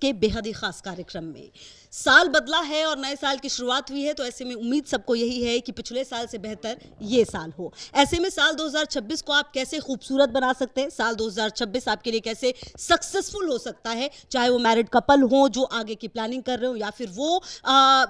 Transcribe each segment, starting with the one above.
के बेहद ही खास कार्यक्रम में। साल बदला है और नए साल की शुरुआत हुई है, तो ऐसे में उम्मीद सबको यही है कि पिछले साल से बेहतर ये साल हो। ऐसे में साल 2026 को आप कैसे खूबसूरत बना सकते हैं, साल 2026 आपके लिए कैसे सक्सेसफुल हो सकता है, चाहे वो मैरिड कपल हो जो आगे की प्लानिंग कर रहे हो, या फिर वो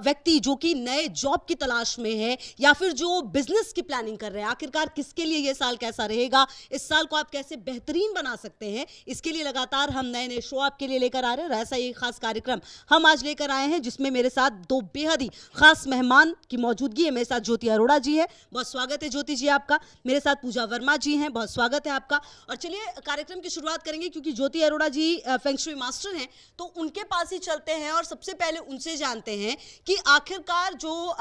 व्यक्ति जो कि नए जॉब की तलाश में है, या फिर जो बिजनेस की प्लानिंग कर रहे हैं। आखिरकार किसके लिए ये साल कैसा रहेगा, इस साल को आप कैसे बेहतरीन बना सकते हैं, इसके लिए लगातार हम नए नए शो आपके लिए लेकर आ रहे हैं। और ऐसा ही खास कार्यक्रम हम आज लेकर आए हैं, जिसमें मेरे साथ दो बेहद ही खास मेहमान की मौजूदगी है। मेरे साथ ज्योति अरोड़ा जी है, बहुत स्वागत है ज्योति जी आपका। मेरे साथ पूजा वर्मा जी हैं, बहुत स्वागत है आपका। और चलिए कार्यक्रम की शुरुआत करेंगे, क्योंकि ज्योति अरोड़ा जी फेंग शुई मास्टर हैं, तो उनके पास ही चलते हैं और सबसे पहले उनसे जानते हैं कि आखिरकार जो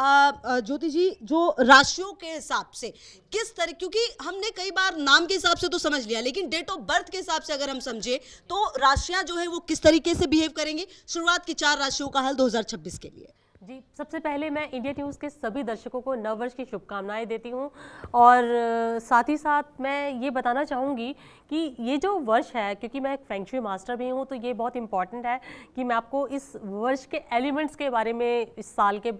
ज्योति जी जो राशियों के हिसाब से किस तरह, क्योंकि हमने कई बार नाम के हिसाब से तो समझ लिया, लेकिन डेट ऑफ बर्थ के हिसाब से अगर हम समझे तो राशियां जो है वो किस तरीके से बिहेव करेंगी। शुरुआत की 4 राशियों का हल 2026 के लिए। जी, सबसे पहले मैं इंडिया न्यूज़ के सभी दर्शकों को नववर्ष की शुभकामनाएं देती हूं, और साथ ही साथ मैं ये बताना चाहूँगी कि ये जो वर्ष है, क्योंकि मैं एक फेंग शुई मास्टर भी हूं, तो ये बहुत इंपॉर्टेंट है कि मैं आपको इस वर्ष के एलिमेंट्स के बारे में, इस साल के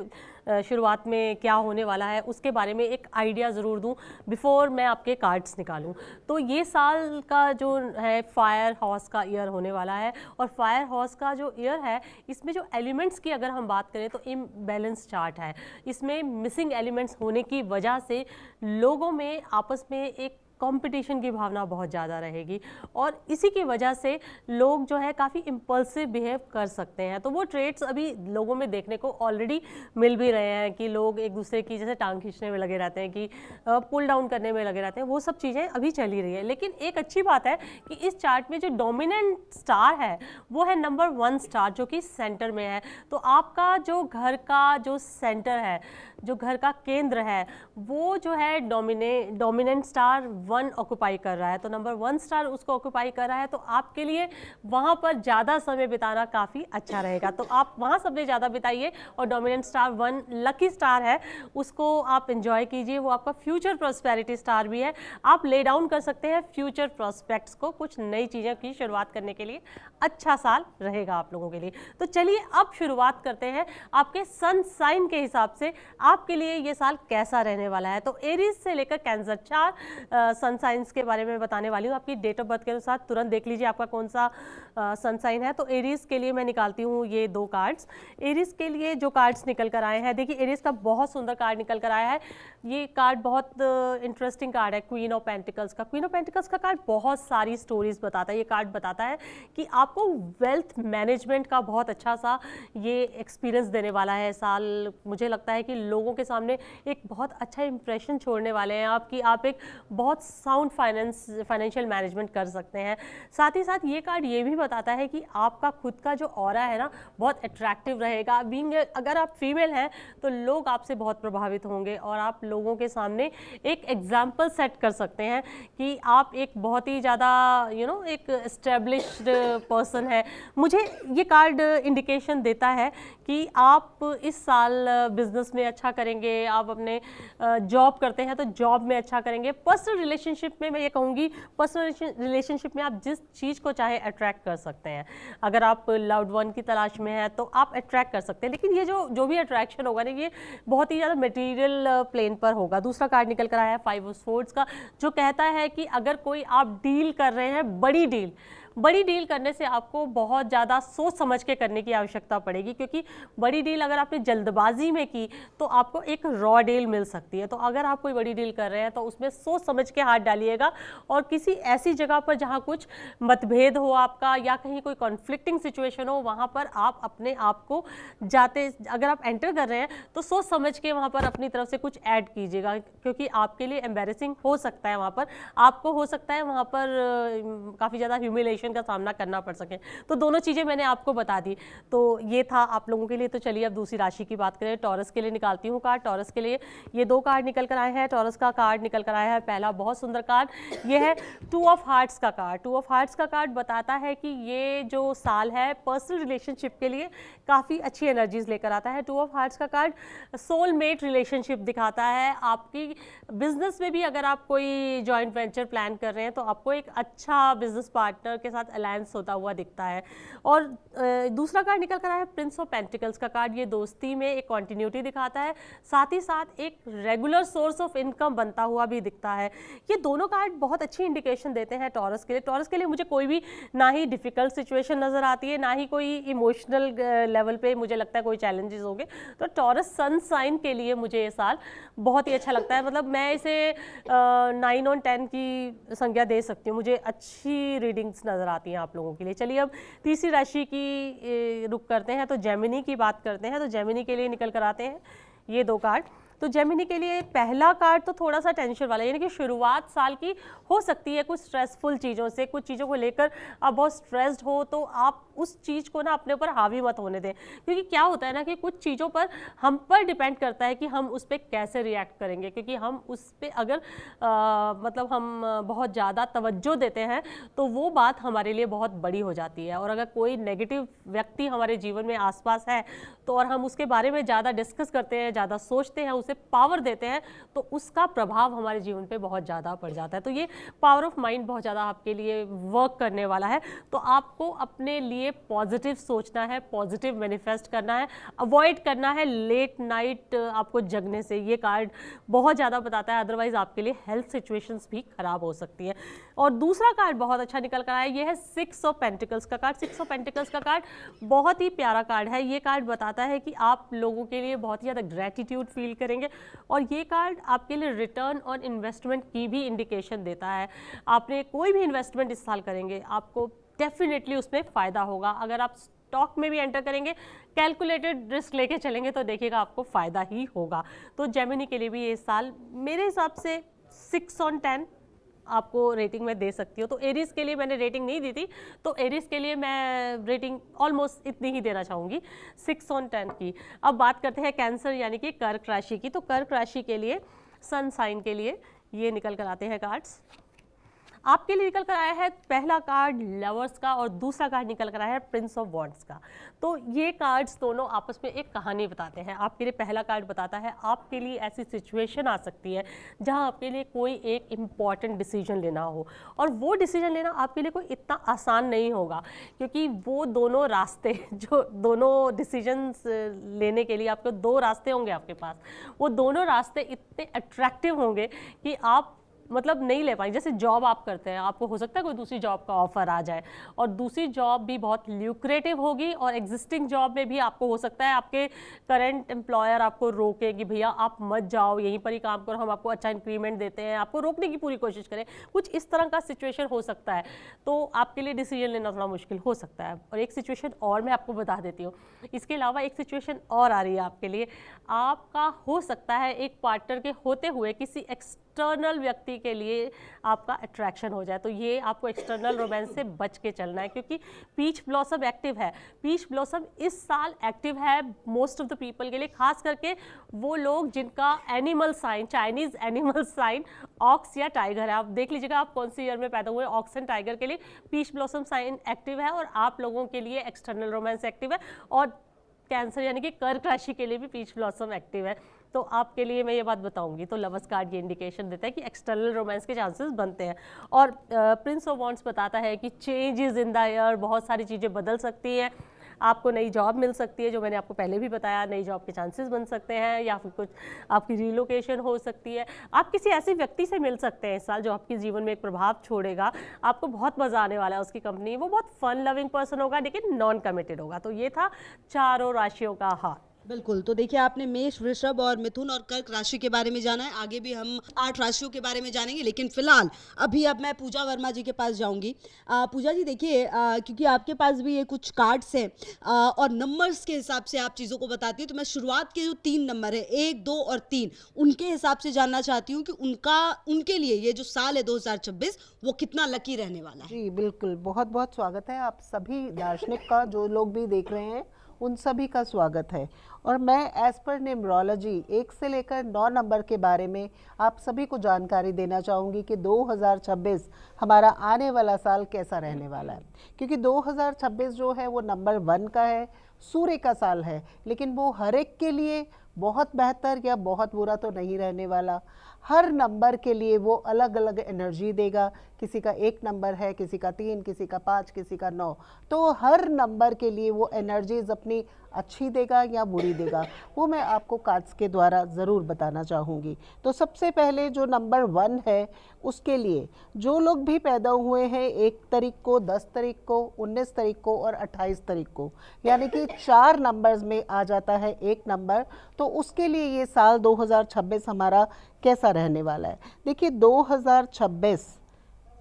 शुरुआत में क्या होने वाला है उसके बारे में एक आइडिया ज़रूर दूं बिफोर मैं आपके कार्ड्स निकालूं। तो ये साल का जो है फायर हॉर्स का ईयर होने वाला है, और फायर हॉर्स का जो ईयर है इसमें जो एलिमेंट्स की अगर हम बात करें तो इम्बैलेंस चार्ट है। इसमें मिसिंग एलिमेंट्स होने की वजह से लोगों में आपस में एक कंपटीशन की भावना बहुत ज़्यादा रहेगी, और इसी की वजह से लोग जो है काफ़ी इम्पल्सिव बिहेव कर सकते हैं। तो वो ट्रेड्स अभी लोगों में देखने को ऑलरेडी मिल भी रहे हैं कि लोग एक दूसरे की जैसे टांग खींचने में लगे रहते हैं, कि पुल डाउन करने में लगे रहते हैं। वो सब चीज़ें अभी चल ही रही है। लेकिन एक अच्छी बात है कि इस चार्ट में जो डोमिनेंट स्टार है वो है नंबर 1 स्टार, जो कि सेंटर में है। तो आपका जो घर का जो सेंटर है, जो घर का केंद्र है, वो जो है डोमिनेंट स्टार 1 ऑक्यूपाई कर रहा है। तो नंबर 1 स्टार उसको ऑक्यूपाई कर रहा है, तो आपके लिए वहाँ पर ज़्यादा समय बिताना काफ़ी अच्छा रहेगा। तो आप वहाँ समय ज़्यादा बिताइए, और डोमिनेंट स्टार 1 लकी स्टार है, उसको आप एंजॉय कीजिए। वो आपका फ्यूचर प्रॉस्पेरिटी स्टार भी है। आप ले डाउन कर सकते हैं फ्यूचर प्रॉस्पेक्ट्स को, कुछ नई चीज़ों की शुरुआत करने के लिए अच्छा साल रहेगा आप लोगों के लिए। तो चलिए अब शुरुआत करते हैं आपके सन साइन के हिसाब से आपके लिए ये साल कैसा रहने वाला है। तो एरीज से लेकर कैंसर 4 सन साइंस के बारे में बताने वाली हूँ। आपकी डेट ऑफ बर्थ के अनुसार तुरंत देख लीजिए आपका कौन सा सन साइन है। तो एरीज के लिए मैं निकालती हूँ ये 2 कार्ड्स। एरीज के लिए जो कार्ड्स निकल कर आए हैं, देखिए एरीज का बहुत सुंदर कार्ड निकल कर आया है। ये कार्ड बहुत इंटरेस्टिंग कार्ड है, क्वीन ऑफ पेंटिकल्स का। क्वीन ऑफ पेंटिकल्स का कार्ड बहुत सारी स्टोरीज बताता है। ये कार्ड बताता है कि आपको वेल्थ मैनेजमेंट का बहुत अच्छा सा ये एक्सपीरियंस देने वाला है साल। मुझे लगता है कि लोगों के सामने एक बहुत अच्छा इंप्रेशन छोड़ने वाले हैं आपकी। आप एक बहुत साउंड फाइनेंशियल मैनेजमेंट कर सकते हैं। साथ ही साथ ये कार्ड ये भी बताता है कि आपका खुद का जो ऑरा है ना, बहुत अट्रैक्टिव रहेगा। बीइंग अगर आप फीमेल हैं तो लोग आपसे बहुत प्रभावित होंगे, और आप लोगों के सामने एक एग्जाम्पल सेट कर सकते हैं कि आप एक बहुत ही ज़्यादा एक एस्टेब्लिश्ड पर्सन है। मुझे ये कार्ड इंडिकेशन देता है कि आप इस साल बिजनेस में अच्छा करेंगे, आप अपने जॉब करते हैं तो जॉब में अच्छा करेंगे। पर्सनल रिलेशनशिप में मैं ये कहूँगी, पर्सनल रिलेशनशिप में आप जिस चीज़ को चाहे अट्रैक्ट कर सकते हैं। अगर आप लव्ड वन की तलाश में हैं तो आप अट्रैक्ट कर सकते हैं, लेकिन ये जो भी अट्रैक्शन होगा ना, ये बहुत ही ज़्यादा मटेरियल प्लेन पर होगा। दूसरा कार्ड निकल कर आया है 5 ऑफ स्वॉर्ड्स का, जो कहता है कि अगर कोई आप डील कर रहे हैं, बड़ी डील करने से आपको बहुत ज़्यादा सोच समझ के करने की आवश्यकता पड़ेगी, क्योंकि बड़ी डील अगर आपने जल्दबाजी में की तो आपको एक रॉ डील मिल सकती है। तो अगर आप कोई बड़ी डील कर रहे हैं तो उसमें सोच समझ के हाथ डालिएगा, और किसी ऐसी जगह पर जहां कुछ मतभेद हो आपका, या कहीं कोई कॉन्फ्लिक्टिंग सिचुएशन हो, वहां पर आप अपने आप को अगर आप एंटर कर रहे हैं तो सोच समझ के वहां पर अपनी तरफ से कुछ ऐड कीजिएगा, क्योंकि आपके लिए एम्बैरेसिंग हो सकता है। वहां पर आपको हो सकता है वहां पर काफ़ी ज़्यादा ह्यूमिलेशन का सामना करना पड़ सके। तो दोनों चीज़ें मैंने आपको बता दी। तो ये था आप लोगों के लिए। तो चलिए अब दूसरी राशि की बात करें। टॉरस के लिए निकालती हूँ कार्ड। टॉरस के लिए ये 2 कार्ड निकल कर आए हैं। टॉरस का कार्ड निकल कर आया है पहला बहुत सुंदर कार्ड, ये है 2 ऑफ हार्ट्स का कार्ड। 2 ऑफ हार्ट्स का कार्ड बताता है कि ये जो साल है पर्सनल रिलेशनशिप के लिए काफ़ी अच्छी एनर्जीज लेकर आता है। 2 ऑफ हार्ट्स का कार्ड सोलमेट रिलेशनशिप दिखाता है। आपकी बिजनेस में भी अगर आप कोई जॉइंट वेंचर प्लान कर रहे हैं तो आपको एक अच्छा बिजनेस पार्टनर के के साथ अलायंस होता हुआ दिखता है। और दूसरा कार्ड निकल कर आया है प्रिंस ऑफ पेंटिकल्स का कार्ड। ये दोस्ती में एक कॉन्टिन्यूटी दिखाता है, साथ ही साथ एक रेगुलर सोर्स ऑफ इनकम बनता हुआ भी दिखता है। ये दोनों कार्ड बहुत अच्छी इंडिकेशन देते हैं टॉरस के लिए। टॉरस के लिए मुझे कोई भी ना ही डिफिकल्ट सिचुएशन नज़र आती है, ना ही कोई इमोशनल लेवल पे मुझे लगता है कोई चैलेंजेस होंगे। तो टॉरस सन साइन के लिए मुझे ये साल बहुत ही अच्छा लगता है। मतलब मैं इसे 9 और 10 की संज्ञा दे सकती हूँ। मुझे अच्छी रीडिंग्स नज़र आती हैं आप लोगों के लिए। चलिए अब तीसरी राशि की रुख करते हैं, तो जेमिनी की बात करते हैं। तो जेमिनी के लिए निकल कर आते हैं ये दो कार्ड। तो जेमिनी के लिए पहला कार्ड तो थोड़ा सा टेंशन वाला, यानी कि शुरुआत साल की हो सकती है कुछ स्ट्रेसफुल चीज़ों से, कुछ चीज़ों को लेकर आप बहुत स्ट्रेस्ड हो, तो आप उस चीज़ को ना अपने ऊपर हावी मत होने दें। क्योंकि क्या होता है ना कि कुछ चीज़ों पर हम पर डिपेंड करता है कि हम उस पर कैसे रिएक्ट करेंगे। क्योंकि हम उस पर अगर मतलब हम बहुत ज़्यादा तवज्जो देते हैं तो वो बात हमारे लिए बहुत बड़ी हो जाती है। और अगर कोई नेगेटिव व्यक्ति हमारे जीवन में आसपास है तो और हम उसके बारे में ज़्यादा डिस्कस करते हैं, ज़्यादा सोचते हैं, उसे पावर देते हैं, तो उसका प्रभाव हमारे जीवन पे बहुत ज़्यादा पड़ जाता है। तो ये पावर ऑफ माइंड बहुत ज़्यादा आपके लिए वर्क करने वाला है। तो आपको अपने लिए पॉजिटिव सोचना है, पॉजिटिव मैनिफेस्ट करना है, अवॉइड करना है लेट नाइट आपको जगने से। ये कार्ड बहुत ज़्यादा बताता है, अदरवाइज आपके लिए हेल्थ सिचुएशंस भी खराब हो सकती है। और दूसरा कार्ड बहुत अच्छा निकल कर आया, ये है 6 ऑफ पेंटिकल्स का कार्ड। 6 ऑफ पेंटिकल्स का कार्ड बहुत ही प्यारा कार्ड है। ये कार्ड बताता है कि आप लोगों के लिए बहुत ही ज़्यादा ग्रेटिट्यूड फील करेंगे। और ये कार्ड आपके लिए रिटर्न ऑन इन्वेस्टमेंट की भी इंडिकेशन देता है। आपने कोई भी इन्वेस्टमेंट इस साल करेंगे, आपको डेफिनेटली उसमें फ़ायदा होगा। अगर आप स्टॉक में भी एंटर करेंगे, कैलकुलेटेड रिस्क लेके चलेंगे, तो देखिएगा आपको फ़ायदा ही होगा। तो जेमिनी के लिए भी ये साल मेरे हिसाब से 6 on 10 आपको रेटिंग में दे सकती हूँ। तो एरीज के लिए मैंने रेटिंग नहीं दी थी, तो एरीज के लिए मैं रेटिंग ऑलमोस्ट इतनी ही देना चाहूँगी, 6 on 10 की। अब बात करते हैं कैंसर यानी कि कर्क राशि की। तो कर्क राशि के लिए सन साइन के लिए ये निकल कर आते हैं कार्ड्स। आपके लिए निकल कर आया है पहला कार्ड लवर्स का और दूसरा कार्ड निकल कर आया है प्रिंस ऑफ वॉन्ड्स का। तो ये कार्ड्स दोनों आपस में एक कहानी बताते हैं। आपके लिए पहला कार्ड बताता है आपके लिए ऐसी सिचुएशन आ सकती है जहां आपके लिए कोई एक इम्पॉर्टेंट डिसीजन लेना हो, और वो डिसीजन लेना आपके लिए कोई इतना आसान नहीं होगा। क्योंकि वो दोनों रास्ते जो दोनों डिसीजंस लेने के लिए आपको 2 रास्ते होंगे आपके पास, वो दोनों रास्ते इतने अट्रैक्टिव होंगे कि आप मतलब नहीं ले पाएंगे। जैसे जॉब आप करते हैं, आपको हो सकता है कोई दूसरी जॉब का ऑफर आ जाए, और दूसरी जॉब भी बहुत ल्यूक्रेटिव होगी, और एग्जिस्टिंग जॉब में भी आपको हो सकता है आपके करंट एम्प्लॉयर आपको रोके कि भैया आप मत जाओ, यहीं पर ही काम करो, हम आपको अच्छा इंक्रीमेंट देते हैं, आपको रोकने की पूरी कोशिश करें। कुछ इस तरह का सिचुएशन हो सकता है, तो आपके लिए डिसीजन लेना थोड़ा मुश्किल हो सकता है। और एक सिचुएशन और मैं आपको बता देती हूँ, इसके अलावा एक सिचुएशन और आ रही है आपके लिए। आपका हो सकता है एक पार्टनर के होते हुए किसी एक्सटर्नल व्यक्ति के लिए आपका अट्रैक्शन हो जाए। तो ये आपको एक्सटर्नल रोमांस से बच के चलना है, क्योंकि पीच ब्लॉसम एक्टिव है। पीच ब्लॉसम इस साल एक्टिव है मोस्ट ऑफ द पीपल के लिए, खास करके वो लोग जिनका animal sign, Chinese animal sign ox या टाइगर है। आप देख लीजिएगा आप कौन सी ईयर में पैदा हुए, ऑक्स एंड टाइगर के लिए पीच ब्लॉसम साइन एक्टिव है, और आप लोगों के लिए एक्सटर्नल रोमांस एक्टिव है। और कैंसर यानी कि कर्क राशि के लिए भी पीच ब्लॉसम एक्टिव है। तो आपके लिए मैं ये बात बताऊंगी, तो लवर्स कार्ड ये इंडिकेशन देता है कि एक्सटर्नल रोमांस के चांसेस बनते हैं। और प्रिंस ऑफ वॉन्ड्स बताता है कि चेंजेस इन द ईयर, बहुत सारी चीज़ें बदल सकती हैं। आपको नई जॉब मिल सकती है, जो मैंने आपको पहले भी बताया, नई जॉब के चांसेस बन सकते हैं, या फिर कुछ आपकी रिलोकेशन हो सकती है। आप किसी ऐसे व्यक्ति से मिल सकते हैं इस साल जो आपके जीवन में एक प्रभाव छोड़ेगा। आपको बहुत मज़ा आने वाला है उसकी कंपनी। वो बहुत फन लविंग पर्सन होगा, लेकिन नॉन कमिटेड होगा। तो ये था चारों राशियों का हाल। बिल्कुल। तो देखिए आपने मेष, वृषभ और मिथुन और कर्क राशि के बारे में जाना है। आगे भी हम 8 राशियों के बारे में जानेंगे, लेकिन फिलहाल अभी अब मैं पूजा वर्मा जी के पास जाऊंगी। पूजा जी देखिए, क्योंकि आपके पास भी ये कुछ कार्ड्स हैं और नंबर्स के हिसाब से आप चीज़ों को बताती है, तो मैं शुरुआत के जो 3 नंबर है 1, 2 और 3 उनके हिसाब से जानना चाहती हूँ कि उनके लिए ये जो साल है 2026 वो कितना लकी रहने वाला है। जी बिल्कुल, बहुत बहुत स्वागत है आप सभी दार्शनिक का, जो लोग भी देख रहे हैं उन सभी का स्वागत है। और मैं एज पर न्यूमरोलॉजी 1 से लेकर 9 नंबर के बारे में आप सभी को जानकारी देना चाहूँगी कि 2026 हमारा आने वाला साल कैसा रहने वाला है। क्योंकि 2026 जो है वो नंबर 1 का है, सूर्य का साल है, लेकिन वो हर एक के लिए बहुत बेहतर या बहुत बुरा तो नहीं रहने वाला। हर नंबर के लिए वो अलग अलग एनर्जी देगा। किसी का 1 नंबर है, किसी का 3, किसी का 5, किसी का 9, तो हर नंबर के लिए वो एनर्जीज अपनी अच्छी देगा या बुरी देगा, वो मैं आपको कार्ड्स के द्वारा ज़रूर बताना चाहूँगी। तो सबसे पहले जो नंबर 1 है उसके लिए जो लोग भी पैदा हुए हैं 1 तारीख को, 10 तारीख को, 19 तारीख को और 28 तारीख को, यानी कि 4 नंबर्स में आ जाता है 1 नंबर, तो उसके लिए ये साल 2026 हमारा कैसा रहने वाला है। देखिए 2026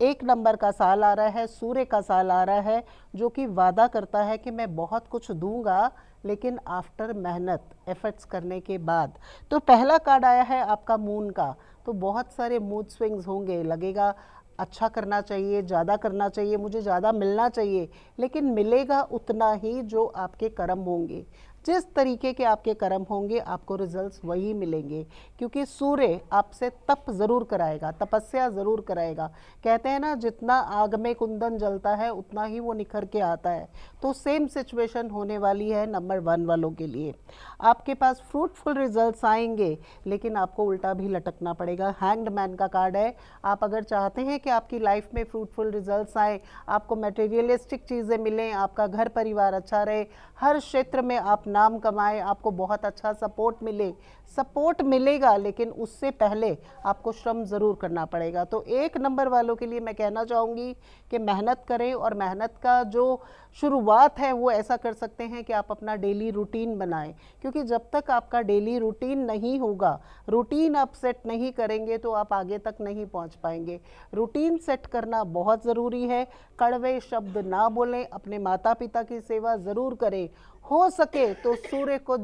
1 नंबर का साल आ रहा है, सूर्य का साल आ रहा है, जो कि वादा करता है कि मैं बहुत कुछ दूंगा, लेकिन आफ्टर मेहनत, एफर्ट्स करने के बाद। तो पहला कार्ड आया है आपका मून का, तो बहुत सारे मूड स्विंग्स होंगे, लगेगा अच्छा करना चाहिए, ज़्यादा करना चाहिए, मुझे ज़्यादा मिलना चाहिए, लेकिन मिलेगा उतना ही जो आपके कर्म होंगे। जिस तरीके के आपके कर्म होंगे आपको रिजल्ट्स वही मिलेंगे, क्योंकि सूर्य आपसे तप ज़रूर कराएगा, तपस्या ज़रूर कराएगा। कहते हैं ना, जितना आग में कुंदन जलता है उतना ही वो निखर के आता है। तो सेम सिचुएशन होने वाली है नंबर 1 वालों के लिए। आपके पास फ्रूटफुल रिजल्ट्स आएंगे, लेकिन आपको उल्टा भी लटकना पड़ेगा। हैंग्ड मैन का कार्ड है। आप अगर चाहते हैं कि आपकी लाइफ में फ्रूटफुल रिजल्ट्स आए, आपको मटेरियलिस्टिक चीज़ें मिलें, आपका घर परिवार अच्छा रहे, हर क्षेत्र में आप नाम कमाएं, आपको बहुत अच्छा सपोर्ट मिले, सपोर्ट मिलेगा, लेकिन उससे पहले आपको श्रम ज़रूर करना पड़ेगा। तो 1 नंबर वालों के लिए मैं कहना चाहूँगी कि मेहनत करें, और मेहनत का जो शुरुआत है वो ऐसा कर सकते हैं कि आप अपना डेली रूटीन बनाएं, क्योंकि जब तक आपका डेली रूटीन नहीं होगा, रूटीन आप सेट नहीं करेंगे तो आप आगे तक नहीं पहुंच पाएंगे। रूटीन सेट करना बहुत ज़रूरी है। कड़वे शब्द ना बोलें, अपने माता पिता की सेवा ज़रूर करें, हो सके तो सूर्य को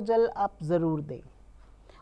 जल आप ज़रूर दें।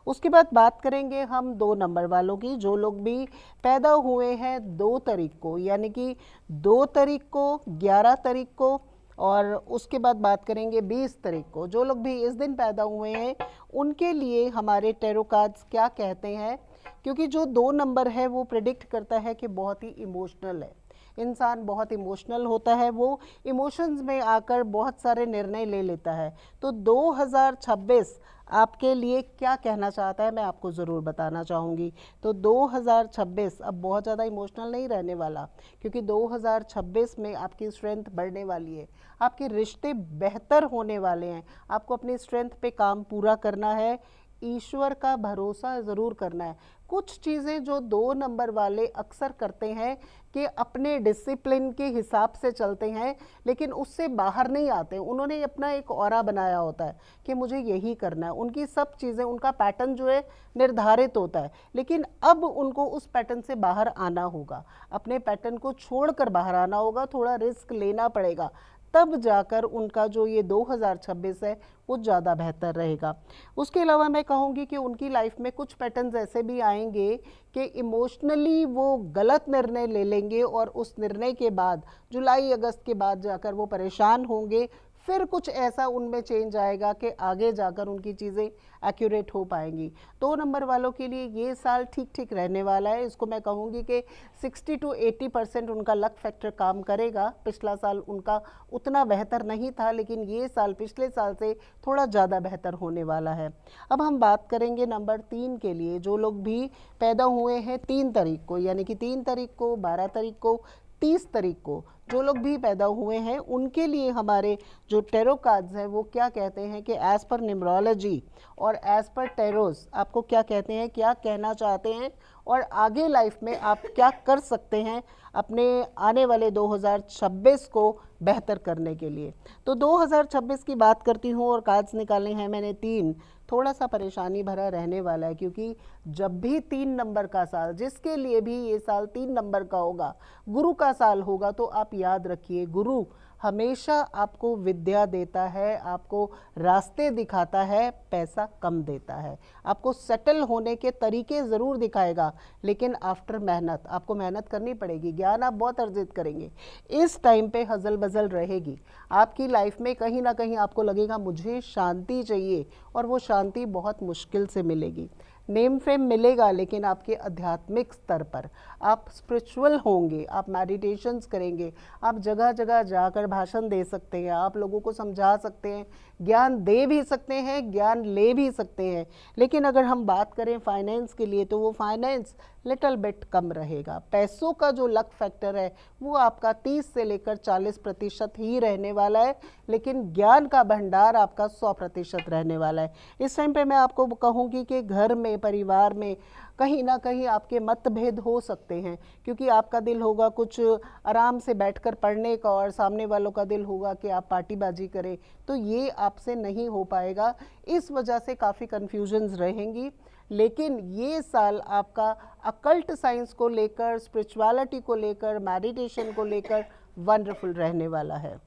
उसके बाद बात करेंगे हम 2 नंबर वालों की, जो लोग भी पैदा हुए हैं 2 तारीख को, यानी कि 2 तारीख को, 11 तारीख को, और उसके बाद बात करेंगे 20 तारीख को। जो लोग भी इस दिन पैदा हुए हैं उनके लिए हमारे टैरो कार्ड्स क्या कहते हैं, क्योंकि जो 2 नंबर है वो प्रेडिक्ट करता है कि बहुत ही इमोशनल है इंसान, बहुत इमोशनल होता है, वो इमोशंस में आकर बहुत सारे निर्णय ले लेता है। तो 2026 आपके लिए क्या कहना चाहता है मैं आपको ज़रूर बताना चाहूँगी। तो 2026 अब बहुत ज़्यादा इमोशनल नहीं रहने वाला, क्योंकि 2026 में आपकी स्ट्रेंथ बढ़ने वाली है, आपके रिश्ते बेहतर होने वाले हैं, आपको अपनी स्ट्रेंथ पे काम पूरा करना है, ईश्वर का भरोसा ज़रूर करना है। कुछ चीज़ें जो 2 नंबर वाले अक्सर करते हैं कि अपने डिसिप्लिन के हिसाब से चलते हैं, लेकिन उससे बाहर नहीं आते। उन्होंने अपना एक ऑरा बनाया होता है कि मुझे यही करना है, उनकी सब चीज़ें, उनका पैटर्न जो है निर्धारित होता है, लेकिन अब उनको उस पैटर्न से बाहर आना होगा, अपने पैटर्न को छोड़कर बाहर आना होगा, थोड़ा रिस्क लेना पड़ेगा, तब जाकर उनका जो ये 2026 है वो ज़्यादा बेहतर रहेगा। उसके अलावा मैं कहूँगी कि उनकी लाइफ में कुछ पैटर्न्स ऐसे भी आएंगे कि इमोशनली वो गलत निर्णय ले लेंगे, और उस निर्णय के बाद जुलाई अगस्त के बाद जाकर वो परेशान होंगे। फिर कुछ ऐसा उनमें चेंज आएगा कि आगे जाकर उनकी चीज़ें एक्यूरेट हो पाएंगी। 2 नंबर वालों के लिए ये साल ठीक ठीक रहने वाला है। इसको मैं कहूँगी कि 60 to 80% उनका लक फैक्टर काम करेगा। पिछला साल उनका उतना बेहतर नहीं था, लेकिन ये साल पिछले साल से थोड़ा ज़्यादा बेहतर होने वाला है। अब हम बात करेंगे नंबर 3 के लिए, जो लोग भी पैदा हुए हैं 3 तारीख को, यानी कि 3 तारीख को, 12 तारीख को, 30 तारीख को, जो लोग भी पैदा हुए हैं उनके लिए हमारे जो टैरो कार्ड्स हैं वो क्या कहते हैं कि एज़ पर न्यूमरोलॉजी और एज़ पर टैरोस आपको क्या कहते हैं, क्या कहना चाहते हैं, और आगे लाइफ में आप क्या कर सकते हैं अपने आने वाले 2026 को बेहतर करने के लिए। तो 2026 की बात करती हूँ, और कार्ड्स निकाले हैं मैंने 3। थोड़ा सा परेशानी भरा रहने वाला है, क्योंकि जब भी 3 नंबर का साल, जिसके लिए भी ये साल 3 नंबर का होगा, गुरु का साल होगा, तो आप याद रखिए गुरु हमेशा आपको विद्या देता है, आपको रास्ते दिखाता है, पैसा कम देता है, आपको सेटल होने के तरीके ज़रूर दिखाएगा, लेकिन आफ्टर मेहनत, आपको मेहनत करनी पड़ेगी, ज्ञान आप बहुत अर्जित करेंगे। इस टाइम पे हजल बजल रहेगी आपकी लाइफ में, कहीं ना कहीं आपको लगेगा मुझे शांति चाहिए, और वो शांति बहुत मुश्किल से मिलेगी। नेम फेम मिलेगा, लेकिन आपके आध्यात्मिक स्तर पर आप स्पिरिचुअल होंगे, आप मेडिटेशंस करेंगे, आप जगह जगह जाकर भाषण दे सकते हैं, आप लोगों को समझा सकते हैं, ज्ञान दे भी सकते हैं, ज्ञान ले भी सकते हैं। लेकिन अगर हम बात करें फाइनेंस के लिए, तो वो फाइनेंस लिटिल बिट कम रहेगा। पैसों का जो लक फैक्टर है वो आपका 30 से लेकर 40% ही रहने वाला है, लेकिन ज्ञान का भंडार आपका 100% रहने वाला है। इस टाइम पे मैं आपको कहूँगी कि घर में, परिवार में कहीं ना कहीं आपके मतभेद हो सकते हैं, क्योंकि आपका दिल होगा कुछ आराम से बैठकर पढ़ने का और सामने वालों का दिल होगा कि आप पार्टीबाजी करें, तो ये आपसे नहीं हो पाएगा। इस वजह से काफ़ी कन्फ्यूजन्स रहेंगी। लेकिन ये साल आपका अकल्ट साइंस को लेकर, स्पिरिचुअलिटी को लेकर, मेडिटेशन को लेकर वंडरफुल रहने वाला है।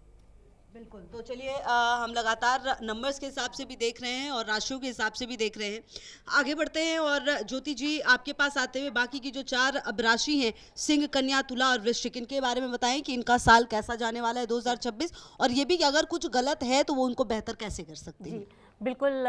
बिल्कुल। तो चलिए हम लगातार नंबर्स के हिसाब से भी देख रहे हैं और राशियों के हिसाब से भी देख रहे हैं। आगे बढ़ते हैं और ज्योति जी आपके पास आते हुए बाकी की जो 4 अब राशि हैं, सिंह, कन्या, तुला और वृश्चिक, इनके बारे में बताएं कि इनका साल कैसा जाने वाला है 2026, और ये भी कि अगर कुछ गलत है तो वो उनको बेहतर कैसे कर सकते हैं। बिल्कुल।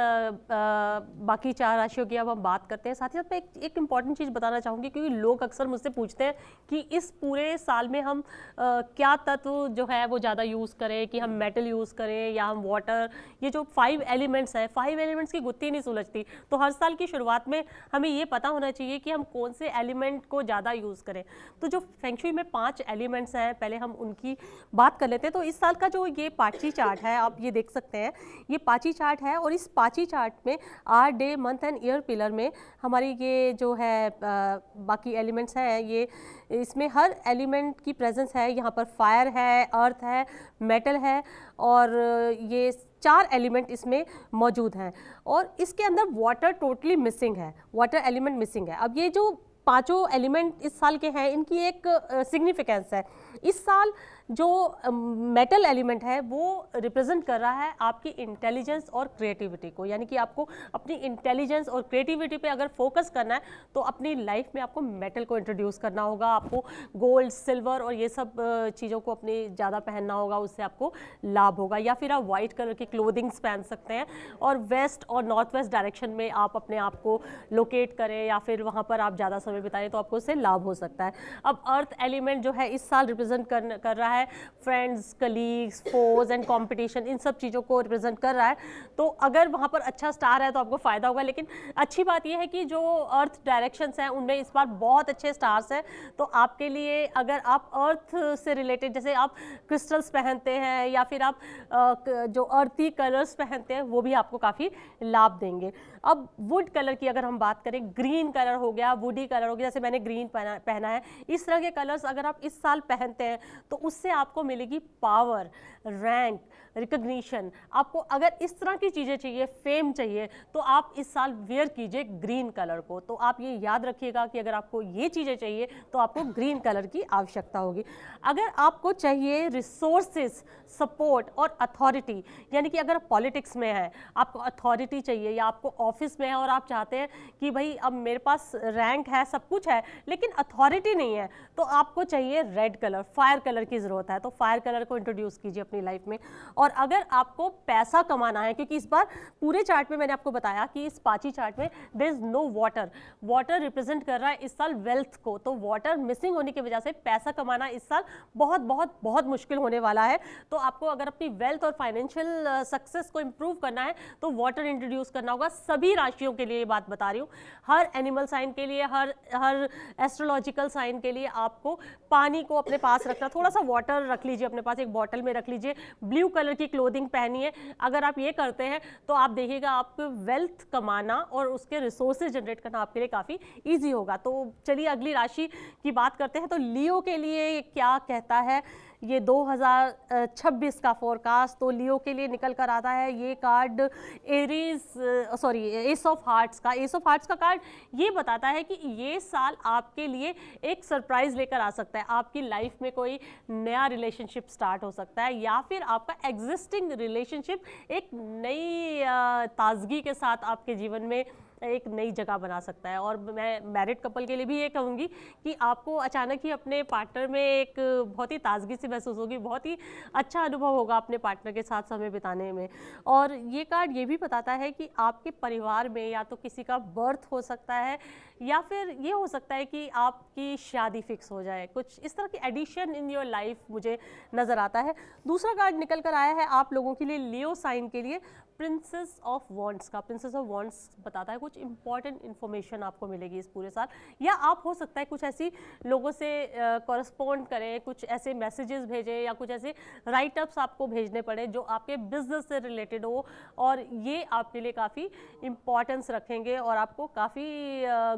बाकी 4 राशियों की अब हम बात करते हैं। साथ ही साथ मैं एक इम्पॉर्टेंट चीज़ बताना चाहूँगी, क्योंकि लोग अक्सर मुझसे पूछते हैं कि इस पूरे साल में हम क्या तत्व जो है वो ज़्यादा यूज़ करें, कि हम मेटल यूज़ करें या हम वाटर। ये जो 5 एलिमेंट्स हैं, 5 एलिमेंट्स की गुत्थी नहीं सुलझती। तो हर साल की शुरुआत में हमें ये पता होना चाहिए कि हम कौन से एलिमेंट को ज़्यादा यूज़ करें। तो जो फेंग शुई में 5 एलिमेंट्स हैं, पहले हम उनकी बात कर लेते हैं। तो इस साल का जो ये पाची चार्ट है, आप ये देख सकते हैं, ये पाची चार्ट है। और इस पाची चार्ट में hour, day, month and year pillar में हमारी ये जो है बाकी एलिमेंट्स हैं, ये इसमें हर एलिमेंट की प्रेजेंस है। यहाँ पर फायर है, अर्थ है, मेटल है, और ये 4 एलिमेंट इसमें मौजूद हैं। और इसके अंदर वाटर टोटली मिसिंग है, वाटर एलिमेंट मिसिंग है। अब ये जो 5 एलिमेंट इस साल के हैं, इनकी एक सिग्निफिकेंस है। इस साल जो मेटल एलिमेंट है वो रिप्रेजेंट कर रहा है आपकी इंटेलिजेंस और क्रिएटिविटी को, यानी कि आपको अपनी इंटेलिजेंस और क्रिएटिविटी पे अगर फोकस करना है तो अपनी लाइफ में आपको मेटल को इंट्रोड्यूस करना होगा। आपको गोल्ड, सिल्वर और ये सब चीज़ों को अपने ज़्यादा पहनना होगा, उससे आपको लाभ होगा। या फिर आप वाइट कलर की क्लोथिंग्स पहन सकते हैं और वेस्ट और नॉर्थ वेस्ट डायरेक्शन में आप अपने आप को लोकेट करें, या फिर वहाँ पर आप ज़्यादा समय बिताएं तो आपको उससे लाभ हो सकता है। अब अर्थ एलिमेंट जो है इस साल रिप्रेजेंट कर रहा है फ्रेंड्स, कलीग्स, फोज एंड कंपटीशन, इन सब चीज़ों को रिप्रेजेंट कर रहा है। तो अगर वहाँ पर अच्छा स्टार है तो आपको फ़ायदा होगा। लेकिन अच्छी बात यह है कि जो अर्थ डायरेक्शंस हैं उनमें इस बार बहुत अच्छे स्टार्स हैं। तो आपके लिए अगर आप अर्थ से रिलेटेड, जैसे आप क्रिस्टल्स पहनते हैं या फिर आप जो अर्थी कलर्स पहनते हैं, वो भी आपको काफ़ी लाभ देंगे। अब वुड कलर की अगर हम बात करें, ग्रीन कलर हो गया, वुडी कलर हो गया, जैसे मैंने ग्रीन पहना है, इस तरह के कलर्स अगर आप इस साल पहनते हैं तो उससे आपको मिलेगी पावर, रैंक, रिकग्निशन। आपको अगर इस तरह की चीज़ें चाहिए, फेम चाहिए, तो आप इस साल वेयर कीजिए ग्रीन कलर को। तो आप ये याद रखिएगा कि अगर आपको ये चीज़ें चाहिए तो आपको ग्रीन कलर की आवश्यकता होगी। अगर आपको चाहिए रिसोर्सेज, सपोर्ट और अथॉरिटी, यानी कि अगर पॉलिटिक्स में है, आपको अथॉरिटी चाहिए, या आपको ऑफिस में है और आप चाहते हैं कि भाई अब मेरे पास रैंक है, सब कुछ है, लेकिन अथॉरिटी नहीं है, तो आपको चाहिए रेड कलर, फायर कलर की ज़रूरत है। तो फायर कलर को इंट्रोड्यूस कीजिए अपनी लाइफ में। और अगर आपको पैसा कमाना है, क्योंकि इस बार पूरे चार्ट में मैंने आपको बताया कि इस पाची चार्ट में there is no water, water represent कर रहा है इस साल वेल्थ को। तो वाटर मिसिंग होने की वजह से पैसा कमाना इस साल बहुत बहुत बहुत मुश्किल होने वाला है। तो आपको अगर अपनी वेल्थ और फाइनेंशियल सक्सेस को इंप्रूव करना है तो वाटर इंट्रोड्यूस करना होगा। सभी राशियों के लिए ये बात बता रही हूँ, हर एनिमल साइन के लिए, हर एस्ट्रोलॉजिकल साइन के लिए आपको पानी को अपने पास रखना, थोड़ा सा वाटर रख लीजिए अपने पास, एक बॉटल में रख लीजिए, ब्लू कलर की क्लोथिंग पहनिए। अगर आप ये करते हैं तो आप देखिएगा आपको वेल्थ कमाना और उसके रिसोर्सेज जनरेट करना आपके लिए काफ़ी ईजी होगा। तो चलिए अगली राशि की बात करते हैं। तो लियो के लिए क्या कहता है ये 2026 का फोरकास्ट? तो लियो के लिए निकल कर आता है ये कार्ड एस ऑफ हार्ट्स का। एस ऑफ हार्ट्स का कार्ड ये बताता है कि ये साल आपके लिए एक सरप्राइज लेकर आ सकता है। आपकी लाइफ में कोई नया रिलेशनशिप स्टार्ट हो सकता है, या फिर आपका एग्जिस्टिंग रिलेशनशिप एक नई ताजगी के साथ आपके जीवन में एक नई जगह बना सकता है। और मैं मैरिड कपल के लिए भी ये कहूँगी कि आपको अचानक ही अपने पार्टनर में एक बहुत ही ताजगी सी महसूस होगी, बहुत ही अच्छा अनुभव होगा अपने पार्टनर के साथ समय बिताने में। और ये कार्ड ये भी बताता है कि आपके परिवार में या तो किसी का बर्थ हो सकता है या फिर ये हो सकता है कि आपकी शादी फिक्स हो जाए, कुछ इस तरह की एडिशन इन योर लाइफ मुझे नज़र आता है। दूसरा कार्ड निकल कर आया है आप लोगों के लिए, लियो साइन के लिए, प्रिंसेस ऑफ वॉन्ड्स का। प्रिंसेस ऑफ वॉन्ड्स बताता है कुछ इंपॉर्टेंट इन्फॉर्मेशन आपको मिलेगी इस पूरे साल, या आप हो सकता है कुछ ऐसी लोगों से कॉरेस्पॉन्ड करें, कुछ ऐसे मैसेजेस भेजें या कुछ ऐसे राइटअप्स आपको भेजने पड़े जो आपके बिजनेस से रिलेटेड हो, और ये आपके लिए काफ़ी इंपॉर्टेंस रखेंगे और आपको काफ़ी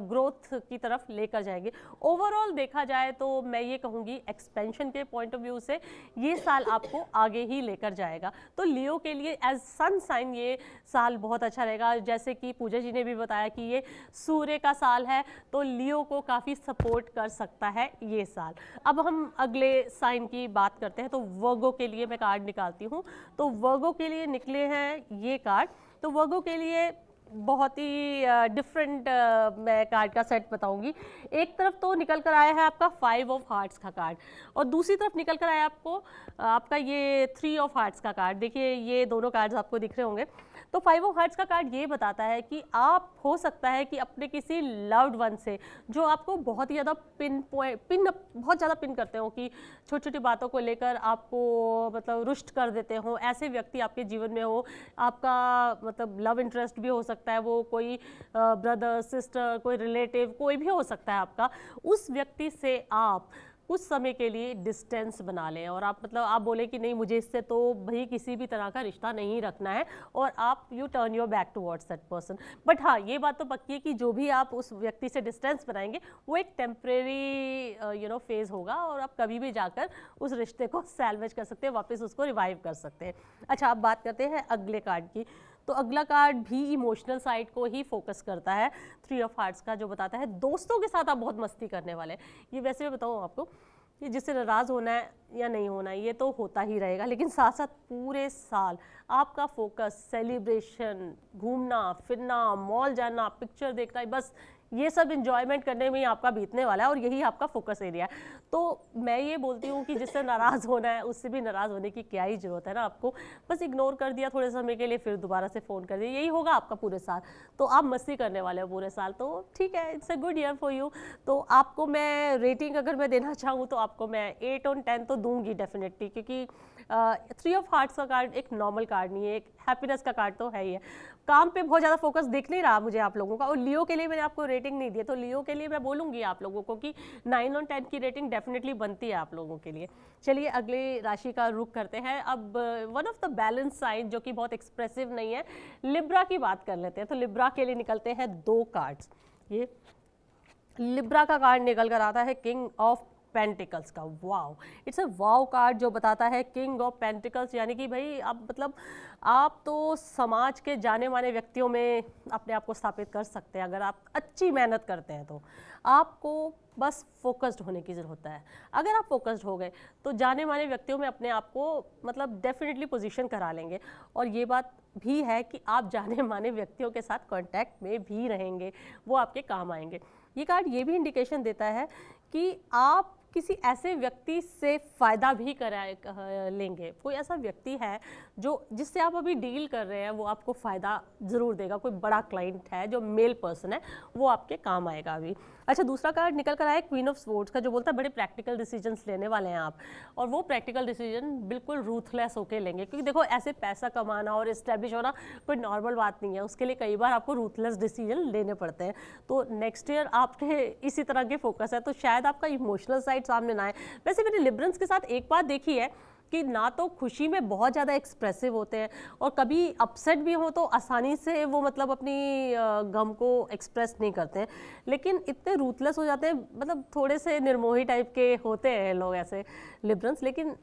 ग्रोथ की तरफ लेकर जाएंगे। ओवरऑल देखा जाए तो मैं ये कहूँगी एक्सपेंशन के पॉइंट ऑफ व्यू से ये साल आपको आगे ही लेकर जाएगा। तो लियो के लिए एज सन साइन ये साल बहुत अच्छा रहेगा। जैसे कि पूजा जी ने भी बताया कि ये सूर्य का साल है, तो लियो को काफ़ी सपोर्ट कर सकता है ये साल। अब हम अगले साइन की बात करते हैं, तो वर्गो के लिए मैं कार्ड निकालती हूँ। तो वर्गो के लिए निकले हैं ये कार्ड। तो वर्गो के लिए बहुत ही डिफरेंट मैं कार्ड का सेट बताऊंगी। एक तरफ तो निकल कर आया है आपका 5 ऑफ हार्ट्स का कार्ड, और दूसरी तरफ निकल कर आया आपको आपका ये 3 ऑफ हार्ट्स का कार्ड। देखिए ये दोनों कार्ड्स आपको दिख रहे होंगे। तो 5 ऑफ हार्ट्स का कार्ड ये बताता है कि आप हो सकता है कि अपने किसी लव्ड वन से जो आपको बहुत ही ज़्यादा बहुत ज़्यादा पिन करते हो, कि छोटी छोटी बातों को लेकर आपको मतलब रुष्ट कर देते हो, ऐसे व्यक्ति आपके जीवन में हो। आपका मतलब लव इंटरेस्ट भी हो सकता है, वो कोई ब्रदर सिस्टर, कोई रिलेटिव, कोई भी हो सकता है आपका। उस व्यक्ति से आप कुछ समय के लिए डिस्टेंस बना लें, और आप मतलब आप बोले कि नहीं मुझे इससे तो भाई किसी भी तरह का रिश्ता नहीं रखना है, और आप U turn your back towards that person. But हाँ, ये बात तो पक्की है कि जो भी आप उस व्यक्ति से डिस्टेंस बनाएंगे वो एक टेम्परेरी फेज होगा, और आप कभी भी जाकर उस रिश्ते को सैल्वेज कर सकते हैं, वापस उसको रिवाइव कर सकते हैं। अच्छा, अब बात करते हैं अगले कार्ड की। तो अगला कार्ड भी इमोशनल साइड को ही फोकस करता है, 3 ऑफ हार्ट्स का, जो बताता है दोस्तों के साथ आप बहुत मस्ती करने वाले हैं। ये वैसे मैं बताऊँ आपको कि जिससे नाराज़ होना है या नहीं होना है ये तो होता ही रहेगा, लेकिन साथ साथ पूरे साल आपका फोकस सेलिब्रेशन, घूमना फिरना, मॉल जाना, पिक्चर देखना, बस ये सब इंजॉयमेंट करने में ही आपका बीतने वाला है, और यही आपका फोकस एरिया है। तो मैं ये बोलती हूँ कि जिससे नाराज़ होना है उससे भी नाराज़ होने की क्या ही ज़रूरत है ना, आपको बस इग्नोर कर दिया थोड़े समय के लिए, फिर दोबारा से फ़ोन कर दिया, यही होगा आपका पूरे साल। तो आप मस्ती करने वाले हो पूरे साल, तो ठीक है, it's a good year for you. तो आपको मैं रेटिंग अगर मैं देना चाहूँ तो आपको मैं 8 on 10 तो दूंगी डेफिनेटली, क्योंकि 3 ऑफ हार्ट्स का कार्ड एक नॉर्मल कार्ड नहीं है, एक हैप्पीनेस का कार्ड तो है ही है। काम पे बहुत ज़्यादा फोकस दिख नहीं रहा मुझे आप लोगों का, और लियो के लिए मैंने आपको रेटिंग नहीं दी, तो लियो के लिए मैं बोलूँगी आप लोगों को कि 9 on 10 की रेटिंग डेफिनेटली बनती है आप लोगों के लिए। चलिए अगले राशि का रुख करते हैं। अब one of the balance sign जो कि बहुत एक्सप्रेसिव नहीं है, लिब्रा की बात कर लेते हैं। तो लिब्रा के लिए निकलते हैं 2 कार्ड्स। ये लिब्रा का कार्ड निकल कर आता है किंग ऑफ पेंटिकल्स का। Wow, it's a wow card जो बताता है किंग ऑफ पेंटिकल्स, यानी कि भाई आप मतलब आप तो समाज के जाने माने व्यक्तियों में अपने आप को स्थापित कर सकते हैं अगर आप अच्छी मेहनत करते हैं। तो आपको बस फोकस्ड होने की ज़रूरत है। अगर आप फोकस्ड हो गए तो जाने माने व्यक्तियों में अपने आप को मतलब डेफिनेटली पोजीशन करा लेंगे, और ये बात भी है कि आप जाने माने व्यक्तियों के साथ कांटेक्ट में भी रहेंगे, वो आपके काम आएंगे। ये कार्ड ये भी इंडिकेशन देता है कि आप किसी ऐसे व्यक्ति से फ़ायदा भी लेंगे। कोई ऐसा व्यक्ति है जो जिससे आप अभी डील कर रहे हैं, वो आपको फ़ायदा ज़रूर देगा। कोई बड़ा क्लाइंट है जो मेल पर्सन है, वो आपके काम आएगा अभी। अच्छा, दूसरा कार्ड निकल कर आया क्वीन ऑफ स्वॉर्ड्स का, जो बोलता है बड़े प्रैक्टिकल डिसीजंस लेने वाले हैं आप, और वो प्रैक्टिकल डिसीजन बिल्कुल रूथलेस होकर लेंगे, क्योंकि देखो ऐसे पैसा कमाना और इस्टेब्लिश होना कोई नॉर्मल बात नहीं है, उसके लिए कई बार आपको रूथलेस डिसीजन लेने पड़ते हैं। तो नेक्स्ट ईयर आपके इसी तरह के फोकस है, तो शायद आपका इमोशनल साइड सामने ना आए। वैसे मैंने लिब्रंस के साथ एक बात देखी है कि ना तो खुशी में बहुत ज़्यादा एक्सप्रेसिव होते हैं, और कभी अपसेट भी हो तो आसानी से वो मतलब अपनी गम को एक्सप्रेस नहीं करते हैं, लेकिन इतने रूथलेस हो जाते हैं, मतलब थोड़े से निर्मोही टाइप के होते हैं लोग ऐसे लिब्रंस, लेकिन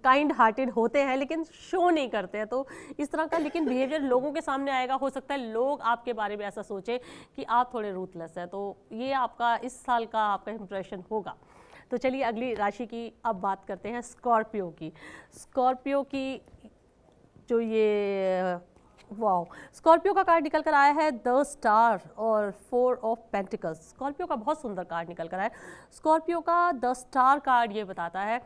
काइंड हार्टेड होते हैं, लेकिन शो नहीं करते हैं। तो इस तरह का लेकिन बिहेवियर लोगों के सामने आएगा, हो सकता है लोग आपके बारे में ऐसा सोचें कि आप थोड़े रूथलेस हैं। तो ये आपका इस साल का आपका इंप्रेशन होगा। तो चलिए अगली राशि की अब बात करते हैं स्कॉर्पियो की। स्कॉर्पियो की जो ये वाओ, स्कॉर्पियो का कार्ड निकल कर आया है द स्टार और 4 ऑफ पेंटिकल्स। स्कॉर्पियो का बहुत सुंदर कार्ड निकल कर आया है। स्कॉर्पियो का द स्टार कार्ड ये बताता है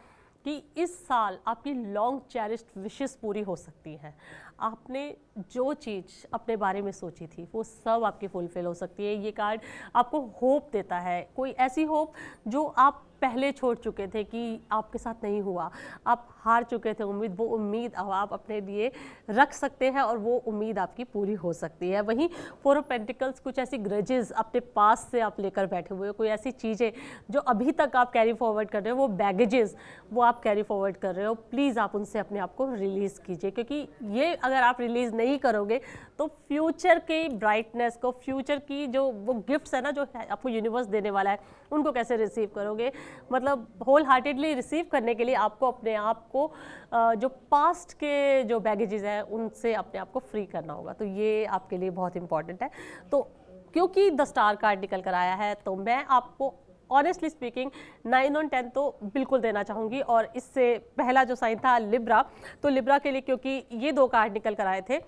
कि इस साल आपकी लॉन्ग चेरिश्ड विशेस पूरी हो सकती हैं। आपने जो चीज़ अपने बारे में सोची थी वो सब आपकी फुलफिल हो सकती है। ये कार्ड आपको होप देता है, कोई ऐसी होप जो आप पहले छोड़ चुके थे कि आपके साथ नहीं हुआ, आप हार चुके थे उम्मीद, वो उम्मीद अब आप अपने लिए रख सकते हैं और वो उम्मीद आपकी पूरी हो सकती है। वहीं 4 ऑफ पेंटिकल्स कुछ ऐसी ग्रजेस अपने पास से आप लेकर बैठे हुए हो, कोई ऐसी चीज़ें जो अभी तक आप कैरी फॉरवर्ड कर रहे हो, वो बैगेजेस वो आप कैरी फॉरवर्ड कर रहे हो, प्लीज़ आप उनसे अपने आप को रिलीज़ कीजिए, क्योंकि ये अगर आप रिलीज़ नहीं करोगे तो फ्यूचर की ब्राइटनेस को, फ्यूचर की जो वो गिफ्ट्स है ना जो आपको यूनिवर्स देने वाला है, उनको कैसे रिसीव करोगे। मतलब होल हार्टेडली रिसीव करने के लिए आपको अपने आप को जो पास्ट के जो बैगेजेस हैं उनसे अपने आप को फ्री करना होगा। तो ये आपके लिए बहुत इंपॉर्टेंट है। तो क्योंकि द स्टार कार्ड निकल कर आया है तो मैं आपको ऑनेस्टली स्पीकिंग 9 on 10 तो बिल्कुल देना चाहूँगी। और इससे पहला जो साइन था लिब्रा, तो लिब्रा के लिए क्योंकि ये 2 कार्ड निकल कर आए थे,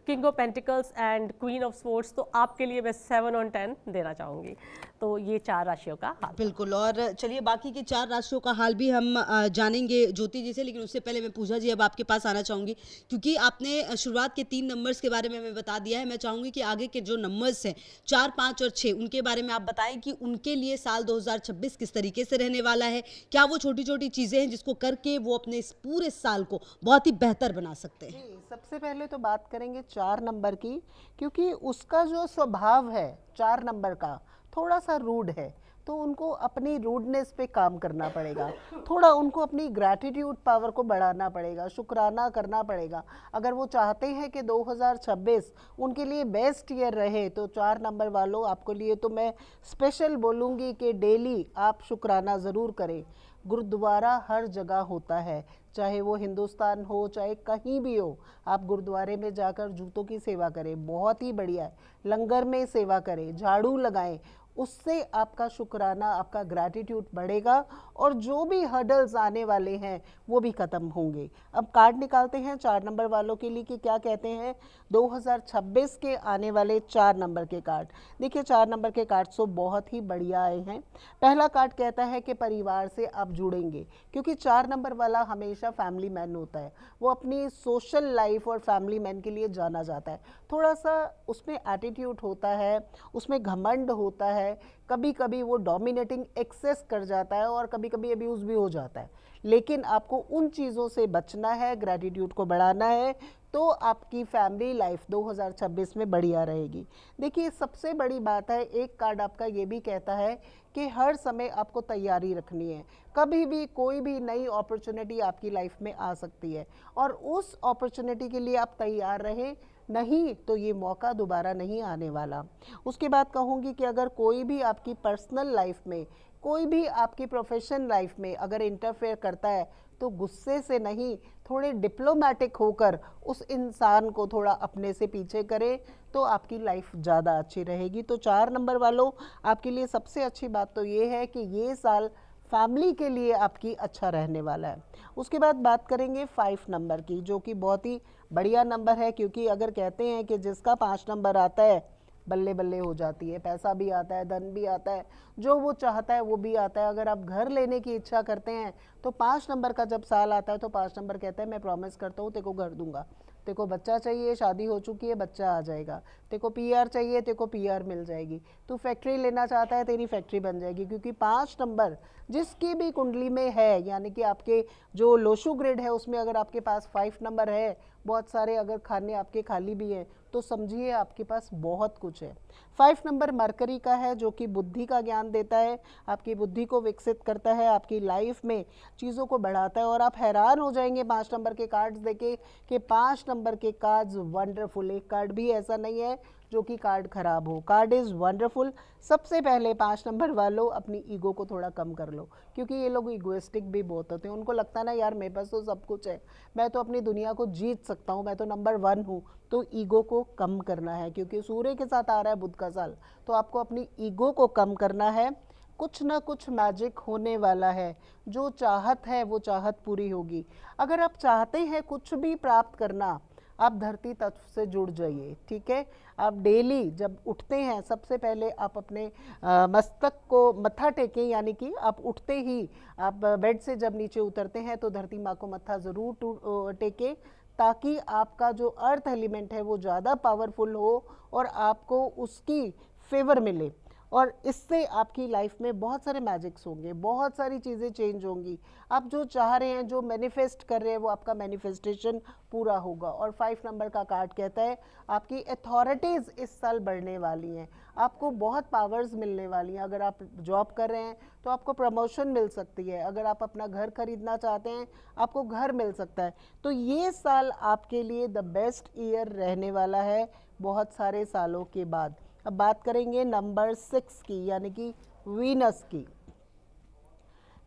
king of pentacles and queen of swords, तो आपके लिए मैं 7 on 10 देना चाहूँगी। तो ये 4 राशियों का हाल। बिल्कुल। और चलिए बाकी के 4 राशियों का हाल भी हम जानेंगे ज्योति जी से, लेकिन उससे पहले मैं पूजा जी अब आपके पास आना चाहूँगी, क्योंकि आपने शुरुआत के 3 नंबर्स के बारे में हमें बता दिया है। मैं चाहूँगी कि आगे के जो नंबर्स हैं 4, 5 और 6 उनके बारे में आप बताएं कि उनके लिए साल 2026 किस तरीके से रहने वाला है। क्या वो छोटी छोटी चीज़ें हैं जिसको करके वो अपने इस पूरे साल को बहुत ही बेहतर बना सकते हैं। जी, सबसे पहले तो बात करेंगे 4 नंबर की, क्योंकि उसका जो स्वभाव है 4 नंबर का थोड़ा सा रूड है, तो उनको अपनी रूडनेस पे काम करना पड़ेगा, थोड़ा उनको अपनी ग्रैटिट्यूड पावर को बढ़ाना पड़ेगा, शुक्राना करना पड़ेगा। अगर वो चाहते हैं कि 2026 उनके लिए बेस्ट ईयर रहे, तो 4 नंबर वालों आपको लिए तो मैं स्पेशल बोलूँगी कि डेली आप शुक्राना ज़रूर करें। गुरुद्वारा हर जगह होता है, चाहे वो हिंदुस्तान हो चाहे कहीं भी हो, आप गुरुद्वारे में जाकर जूतों की सेवा करें, बहुत ही बढ़िया है। लंगर में सेवा करें, झाड़ू लगाएं, उससे आपका शुक्राना, आपका ग्रैटिट्यूड बढ़ेगा और जो भी हर्डल्स आने वाले हैं वो भी ख़त्म होंगे। अब कार्ड निकालते हैं 4 नंबर वालों के लिए कि क्या कहते हैं 2026 के आने वाले 4 नंबर के कार्ड। देखिए 4 नंबर के कार्ड तो बहुत ही बढ़िया आए हैं। पहला कार्ड कहता है कि परिवार से आप जुड़ेंगे, क्योंकि 4 नंबर वाला हमेशा फैमिली मैन होता है, वो अपनी सोशल लाइफ और फैमिली मैन के लिए जाना जाता है। थोड़ा सा उसमें एटीट्यूड होता है, उसमें घमंड होता है, कभी कभी वो डोमिनेटिंग एक्सेस कर जाता है और कभी कभी अब्यूज़ भी हो जाता है, लेकिन आपको उन चीज़ों से बचना है, ग्रैटिट्यूड को बढ़ाना है, तो आपकी फैमिली लाइफ 2026 में बढ़िया रहेगी। देखिए सबसे बड़ी बात है, एक कार्ड आपका ये भी कहता है कि हर समय आपको तैयारी रखनी है, कभी भी कोई भी नई अपॉर्चुनिटी आपकी लाइफ में आ सकती है और उस अपॉर्चुनिटी के लिए आप तैयार रहें, नहीं तो ये मौका दोबारा नहीं आने वाला। उसके बाद कहूँगी कि अगर कोई भी आपकी पर्सनल लाइफ में, कोई भी आपकी प्रोफेशन लाइफ में अगर इंटरफेयर करता है तो गुस्से से नहीं, थोड़े डिप्लोमेटिक होकर उस इंसान को थोड़ा अपने से पीछे करें, तो आपकी लाइफ ज़्यादा अच्छी रहेगी। तो 4 नंबर वालों आपके लिए सबसे अच्छी बात तो ये है कि ये साल फैमिली के लिए आपकी अच्छा रहने वाला है। उसके बाद बात करेंगे 5 नंबर की, जो कि बहुत ही बढ़िया नंबर है, क्योंकि अगर कहते हैं कि जिसका 5 नंबर आता है बल्ले बल्ले हो जाती है, पैसा भी आता है, धन भी आता है, जो वो चाहता है वो भी आता है। अगर आप घर लेने की इच्छा करते हैं तो 5 नंबर का जब साल आता है तो 5 नंबर कहता है मैं प्रॉमिस करता हूँ तेरे को घर दूंगा, तेरे को बच्चा चाहिए, शादी हो चुकी है, बच्चा आ जाएगा, तेरे को पीआर चाहिए, तेरे को पीआर मिल जाएगी, तू फैक्ट्री लेना चाहता है, तेरी फैक्ट्री बन जाएगी। क्योंकि 5 नंबर जिसकी भी कुंडली में है, यानी कि आपके जो लोशु ग्रिड है उसमें अगर आपके पास 5 नंबर है, बहुत सारे अगर खाने आपके खाली भी हैं, तो समझिए आपके पास बहुत कुछ है। 5 नंबर मरकरी का है, जो कि बुद्धि का ज्ञान देता है, आपकी बुद्धि को विकसित करता है, आपकी लाइफ में चीज़ों को बढ़ाता है। और आप हैरान हो जाएंगे 5 नंबर के कार्ड्स देके कि 5 नंबर के कार्ड्स वंडरफुल, एक कार्ड भी ऐसा नहीं है जो कि कार्ड खराब हो, कार्ड इज़ वंडरफुल। सबसे पहले 5 नंबर वालों अपनी ईगो को थोड़ा कम कर लो, क्योंकि ये लोग ईगोइस्टिक भी बहुत होते हैं, उनको लगता है ना यार मेरे पास तो सब कुछ है, मैं तो अपनी दुनिया को जीत सकता हूँ, मैं तो नंबर 1 हूँ। तो ईगो को कम करना है, क्योंकि सूर्य के साथ आ रहा है बुध का साल, तो आपको अपनी ईगो को कम करना है। कुछ ना कुछ मैजिक होने वाला है, जो चाहत है वो चाहत पूरी होगी। अगर आप चाहते हैं कुछ भी प्राप्त करना, आप धरती तत्व से जुड़ जाइए, ठीक है। आप डेली जब उठते हैं सबसे पहले आप अपने मस्तक को मत्था टेकें, यानी कि आप उठते ही आप बेड से जब नीचे उतरते हैं तो धरती माँ को मत्था ज़रूर टेकें, ताकि आपका जो अर्थ एलिमेंट है वो ज़्यादा पावरफुल हो और आपको उसकी फेवर मिले, और इससे आपकी लाइफ में बहुत सारे मैजिक्स होंगे, बहुत सारी चीज़ें चेंज होंगी। आप जो चाह रहे हैं, जो मैनिफेस्ट कर रहे हैं, वो आपका मैनिफेस्टेशन पूरा होगा। और 5 नंबर का कार्ड कहता है आपकी अथॉरिटीज़ इस साल बढ़ने वाली हैं, आपको बहुत पावर्स मिलने वाली हैं। अगर आप जॉब कर रहे हैं तो आपको प्रमोशन मिल सकती है, अगर आप अपना घर खरीदना चाहते हैं आपको घर मिल सकता है। तो ये साल आपके लिए द बेस्ट ईयर रहने वाला है बहुत सारे सालों के बाद। अब बात करेंगे नंबर 6 की, यानी कि वीनस की।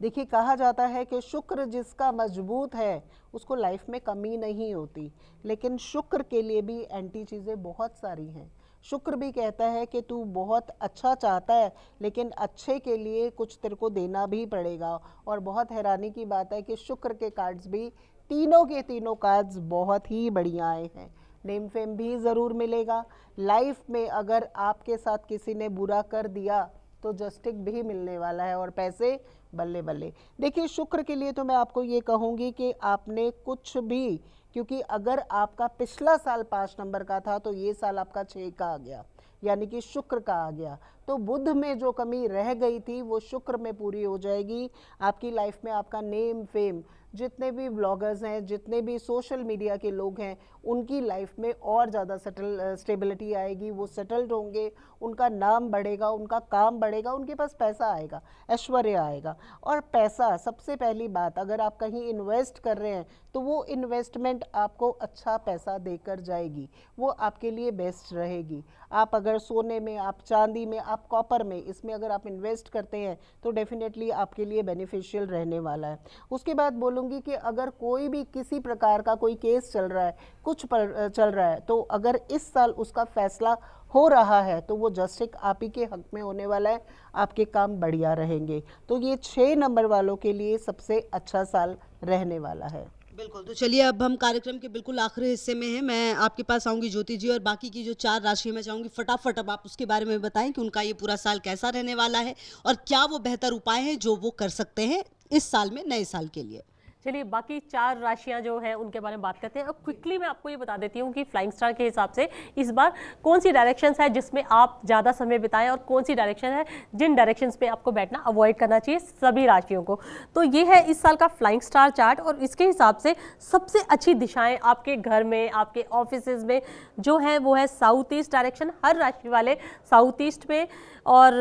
देखिए, कहा जाता है कि शुक्र जिसका मजबूत है उसको लाइफ में कमी नहीं होती, लेकिन शुक्र के लिए भी एंटी चीज़ें बहुत सारी हैं। शुक्र भी कहता है कि तू बहुत अच्छा चाहता है, लेकिन अच्छे के लिए कुछ तेरे को देना भी पड़ेगा। और बहुत हैरानी की बात है कि शुक्र के कार्ड्स भी तीनों के तीनों कार्ड्स बहुत ही बढ़िया आए हैं। नेम फेम भी ज़रूर मिलेगा लाइफ में। अगर आपके साथ किसी ने बुरा कर दिया तो जस्टिक भी मिलने वाला है, और पैसे बल्ले बल्ले। देखिए, शुक्र के लिए तो मैं आपको ये कहूँगी कि आपने कुछ भी, क्योंकि अगर आपका पिछला साल 5 नंबर का था तो ये साल आपका 6 का आ गया, यानी कि शुक्र का आ गया। तो बुध में जो कमी रह गई थी वो शुक्र में पूरी हो जाएगी। आपकी लाइफ में आपका नेम फेम, जितने भी ब्लॉगर्स हैं, जितने भी सोशल मीडिया के लोग हैं, उनकी लाइफ में और ज़्यादा स्टेबिलिटी आएगी, वो सेटल्ड होंगे, उनका नाम बढ़ेगा, उनका काम बढ़ेगा, उनके पास पैसा आएगा, ऐश्वर्य आएगा। और पैसा सबसे पहली बात, अगर आप कहीं इन्वेस्ट कर रहे हैं तो वो इन्वेस्टमेंट आपको अच्छा पैसा देकर जाएगी, वो आपके लिए बेस्ट रहेगी। आप अगर सोने में, आप चांदी में, आप कॉपर में, इसमें अगर आप इन्वेस्ट करते हैं तो डेफिनेटली आपके लिए बेनिफिशियल रहने वाला है। उसके बाद बोलूँगी कि अगर कोई भी किसी प्रकार का कोई केस चल रहा है, कुछ चल रहा है, तो अगर इस साल उसका फैसला हो रहा है तो वो जस्टिक आप ही के हक में होने वाला है, आपके काम बढ़िया रहेंगे। तो ये 6 नंबर वालों के लिए सबसे अच्छा साल रहने वाला है। बिल्कुल। तो चलिए, अब हम कार्यक्रम के बिल्कुल आखिरी हिस्से में हैं। मैं आपके पास आऊंगी ज्योति जी, और बाकी की जो 4 राशि मैं चाहूंगी फटाफट अब आप उसके बारे में बताएं कि उनका ये पूरा साल कैसा रहने वाला है और क्या वो बेहतर उपाय हैं जो वो कर सकते हैं इस साल में, नए साल के लिए। चलिए, बाकी 4 राशियां जो हैं उनके बारे में बात करते हैं। अब क्विकली मैं आपको ये बता देती हूँ कि फ्लाइंग स्टार के हिसाब से इस बार कौन सी डायरेक्शंस है जिसमें आप ज़्यादा समय बिताएं और कौन सी डायरेक्शन है जिन डायरेक्शंस पे आपको बैठना अवॉइड करना चाहिए सभी राशियों को। तो ये है इस साल का फ्लाइंग स्टार चार्ट, और इसके हिसाब से सबसे अच्छी दिशाएं आपके घर में, आपके ऑफिसेज में जो है वो है साउथ ईस्ट डायरेक्शन। हर राशि वाले साउथ ईस्ट में, और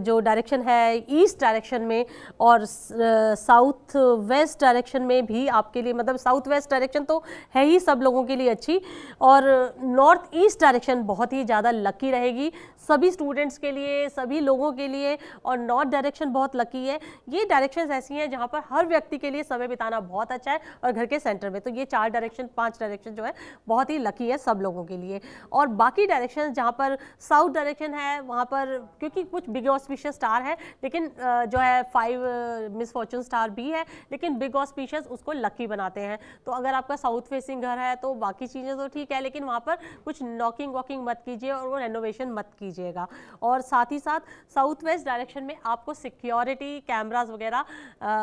जो डायरेक्शन है ईस्ट डायरेक्शन में, और साउथ वेस्ट डायरेक्शन में भी आपके लिए, मतलब साउथ वेस्ट डायरेक्शन तो है ही सब लोगों के लिए अच्छी, और नॉर्थ ईस्ट डायरेक्शन बहुत ही ज़्यादा लकी रहेगी सभी स्टूडेंट्स के लिए, सभी लोगों के लिए, और नॉर्थ डायरेक्शन बहुत लकी है। ये डायरेक्शंस ऐसी हैं जहाँ पर हर व्यक्ति के लिए समय बिताना बहुत अच्छा है, और घर के सेंटर में। तो ये 4 डायरेक्शन, 5 डायरेक्शन जो है बहुत ही लकी है सब लोगों के लिए। और बाकी डायरेक्शन जहाँ पर साउथ डायरेक्शन है वहाँ पर, क्योंकि कुछ बिग ऑस्पिशियस स्टार है, लेकिन जो है 5 मिस फॉर्चून स्टार भी है, लेकिन बिग ऑस्पिशियस उसको लकी बनाते हैं। तो अगर आपका साउथ फेसिंग घर है तो बाकी चीज़ें तो ठीक है, लेकिन वहाँ पर कुछ नॉकिंग वॉकिंग मत कीजिए और वो रेनोवेशन मत कीजिएगा। और साथ ही साथ साउथ वेस्ट डायरेक्शन में आपको सिक्योरिटी कैमरास वगैरह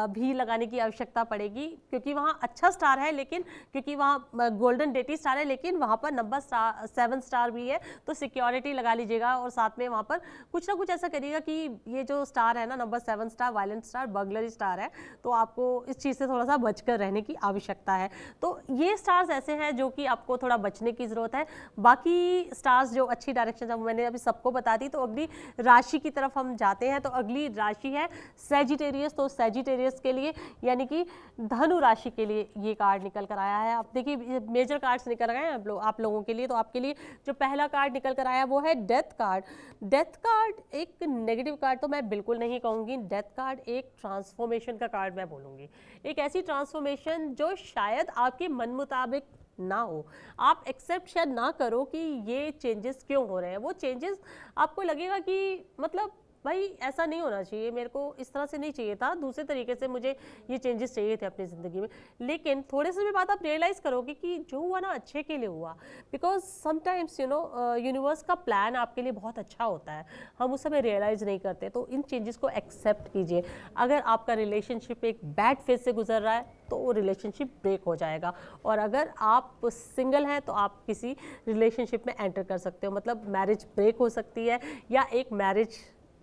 भी लगाने की आवश्यकता पड़ेगी, क्योंकि वहाँ अच्छा स्टार है, लेकिन क्योंकि वहाँ गोल्डन डेटी स्टार है, लेकिन वहाँ पर नंबर 7 स्टार भी है, तो सिक्योरिटी लगा लीजिएगा। और साथ में वहाँ पर कुछ ना कुछ ऐसा करिएगा कि ये जो स्टार है ना, number 7 star, violent star, burglary star है, तो आपको इस चीज़ से थोड़ा सा बचकर रहने की आवश्यकता है। तो ये स्टार्स ऐसे हैं जो कि आपको थोड़ा बचने की ज़रूरत है। बाकी स्टार्स जो अच्छी डायरेक्शन है मैंने अभी सबको बता दी। तो अगली राशि की तरफ हम जाते हैं। तो अगली राशि है सैजिटेरियस। तो सैजिटेरियस के लिए, यानी कि धनु राशि के लिए ये कार्ड निकल कर आया है। आप देखिए, मेजर कार्ड्स निकल गए हैं आप लोगों के लिए। तो आपके लिए जो पहला कार्ड निकल कर आया वो है डेथ कार्ड। डेथ कार्ड एक नेगेटिव कार्ड तो मैं बिल्कुल नहीं कहूँगी। डेथ कार्ड एक ट्रांसफॉर्मेशन का कार्ड मैं बोलूँगी। एक ऐसी ट्रांसफॉर्मेशन जो शायद आपके मन मुताबिक ना हो, आप एक्सेप्ट शायद ना करो कि ये चेंजेस क्यों हो रहे हैं। वो चेंजेस आपको लगेगा कि मतलब भाई ऐसा नहीं होना चाहिए, मेरे को इस तरह से नहीं चाहिए था, दूसरे तरीके से मुझे ये चेंजेस चाहिए थे अपनी ज़िंदगी में। लेकिन थोड़े समय बाद आप रियलाइज़ करोगे कि जो हुआ ना अच्छे के लिए हुआ, बिकॉज समटाइम्स यूनिवर्स का प्लान आपके लिए बहुत अच्छा होता है, हम उस समय रियलाइज़ नहीं करते। तो इन चेंजेस को एक्सेप्ट कीजिए। अगर आपका रिलेशनशिप एक बैड फेज से गुजर रहा है तो वो रिलेशनशिप ब्रेक हो जाएगा, और अगर आप सिंगल हैं तो आप किसी रिलेशनशिप में एंटर कर सकते हो, मतलब मैरिज ब्रेक हो सकती है या एक मैरिज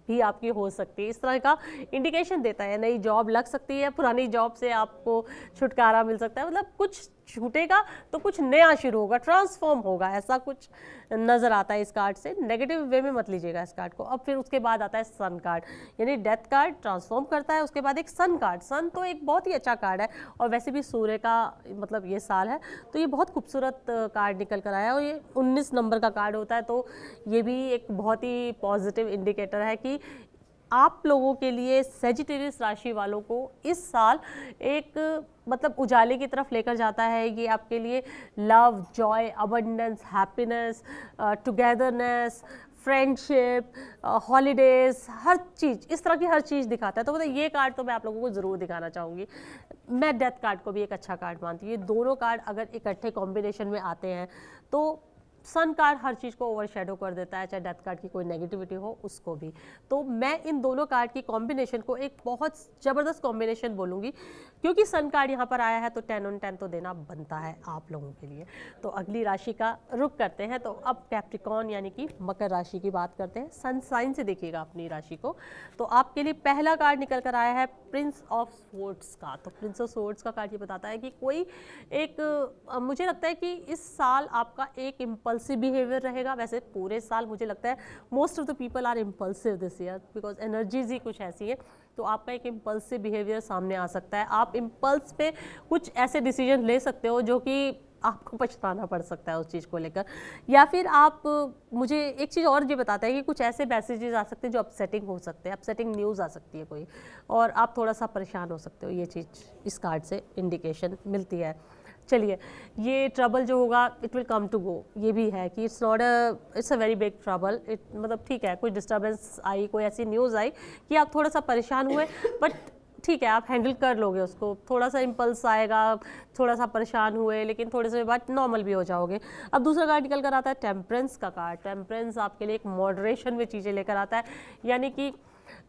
भी आपकी हो सकती है। इस तरह का इंडिकेशन देता है। नई जॉब लग सकती है, पुरानी जॉब से आपको छुटकारा मिल सकता है, मतलब कुछ छूटेगा तो कुछ नया शुरू होगा, ट्रांसफॉर्म होगा, ऐसा कुछ नज़र आता है इस कार्ड से। नेगेटिव वे में मत लीजिएगा इस कार्ड को। अब फिर उसके बाद आता है सन कार्ड, यानी डेथ कार्ड ट्रांसफॉर्म करता है, उसके बाद एक सन कार्ड। सन तो एक बहुत ही अच्छा कार्ड है, और वैसे भी सूर्य का मतलब ये साल है, तो ये बहुत खूबसूरत कार्ड निकल कर आया, और ये 19 नंबर का कार्ड होता है, तो ये भी एक बहुत ही पॉजिटिव इंडिकेटर है कि आप लोगों के लिए, सेजिटेरियस राशि वालों को इस साल एक मतलब उजाले की तरफ लेकर जाता है। ये आपके लिए love, joy, abundance, happiness, togetherness, friendship, holidays, हर चीज़, इस तरह की हर चीज़ दिखाता है। तो मतलब ये कार्ड तो मैं आप लोगों को ज़रूर दिखाना चाहूँगी। मैं डेथ कार्ड को भी एक अच्छा कार्ड मानती हूँ। ये दोनों कार्ड अगर इकट्ठे कॉम्बिनेशन में आते हैं तो सन कार्ड हर चीज़ को ओवरशैडो कर देता है, चाहे डेथ कार्ड की कोई नेगेटिविटी हो उसको भी। तो मैं इन दोनों कार्ड की कॉम्बिनेशन को एक बहुत ज़बरदस्त कॉम्बिनेशन बोलूँगी, क्योंकि सन कार्ड यहाँ पर आया है तो 10 on 10 तो देना बनता है आप लोगों के लिए। तो अगली राशि का रुख करते हैं। तो अब कैप्रिकॉर्न यानी कि मकर राशि की बात करते हैं। सन साइन से देखिएगा अपनी राशि को। तो आपके लिए पहला कार्ड निकल कर आया है प्रिंस ऑफ स्वॉर्ड्स का। तो प्रिंस ऑफ स्वॉर्ड्स का कार्ड ये बताता है कि कोई एक मुझे लगता है कि इस साल आपका एक इम्पल्सिव बिहेवियर रहेगा। वैसे पूरे साल मुझे लगता है most of the people are impulsive this year, because energies ही कुछ ऐसी है। तो आपका एक इम्पल्सिव बिहेवियर सामने आ सकता है। आप इम्पल्स पे कुछ ऐसे डिसीजन ले सकते हो जो कि आपको पछताना पड़ सकता है उस चीज़ को लेकर, या फिर आप, मुझे एक चीज़ और ये बताता है कि कुछ ऐसे मैसेजेस आ सकते हैं जो अपसेटिंग हो सकते हैं, अपसेटिंग न्यूज़ आ सकती है कोई, और आप थोड़ा सा परेशान हो सकते हो। ये चीज़ इस कार्ड से इंडिकेशन मिलती है। चलिए, ये ट्रबल जो होगा it will come to go, ये भी है कि it's a very big trouble. मतलब ठीक है, कोई डिस्टर्बेंस आई, कोई ऐसी न्यूज़ आई कि आप थोड़ा सा परेशान हुए, बट ठीक है, आप हैंडल कर लोगे उसको। थोड़ा सा इम्पल्स आएगा, थोड़ा सा परेशान हुए, लेकिन थोड़े से बाद नॉर्मल भी हो जाओगे। अब दूसरा कार्ड निकल कर आता है टेम्परेंस का कार्ड। टेम्परेंस आपके लिए एक मॉडरेशन में चीज़ें लेकर आता है, यानी कि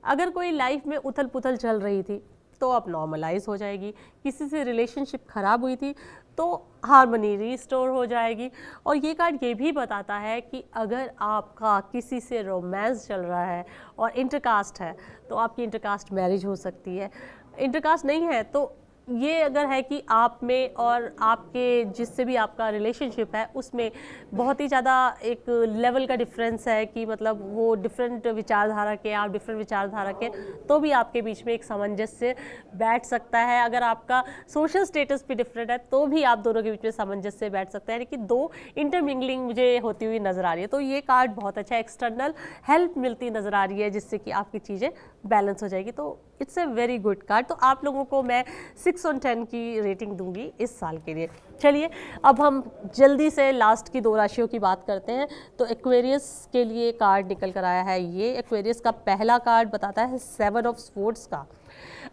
अगर कोई लाइफ में उथल पुथल चल रही थी तो अब नॉर्मलाइज हो जाएगी। किसी से रिलेशनशिप ख़राब हुई थी तो हार्मनी रीस्टोर हो जाएगी। और ये कार्ड ये भी बताता है कि अगर आपका किसी से रोमांस चल रहा है और इंटरकास्ट है तो आपकी इंटरकास्ट मैरिज हो सकती है। इंटरकास्ट नहीं है तो ये अगर है कि आप में और आपके जिससे भी आपका रिलेशनशिप है उसमें बहुत ही ज़्यादा एक लेवल का डिफरेंस है, कि मतलब वो डिफरेंट विचारधारा के, आप डिफरेंट विचारधारा के, तो भी आपके बीच में एक सामंजस्य बैठ सकता है। अगर आपका सोशल स्टेटस भी डिफरेंट है तो भी आप दोनों के बीच में सामंजस्य बैठ सकता है, यानी कि दो इंटरमिंगलिंग मुझे होती हुई नज़र आ रही है। तो ये कार्ड बहुत अच्छा है, एक्सटर्नल हेल्प मिलती नज़र आ रही है जिससे कि आपकी चीज़ें बैलेंस हो जाएगी। तो it's a very good card. तो आप लोगों को मैं 6 on 10 की रेटिंग दूंगी इस साल के लिए। चलिए, अब हम जल्दी से लास्ट की दो राशियों की बात करते हैं। तो एक्वेरियस के लिए कार्ड निकल कर आया है। ये एक्वेरियस का पहला कार्ड बताता है 7 of Swords का।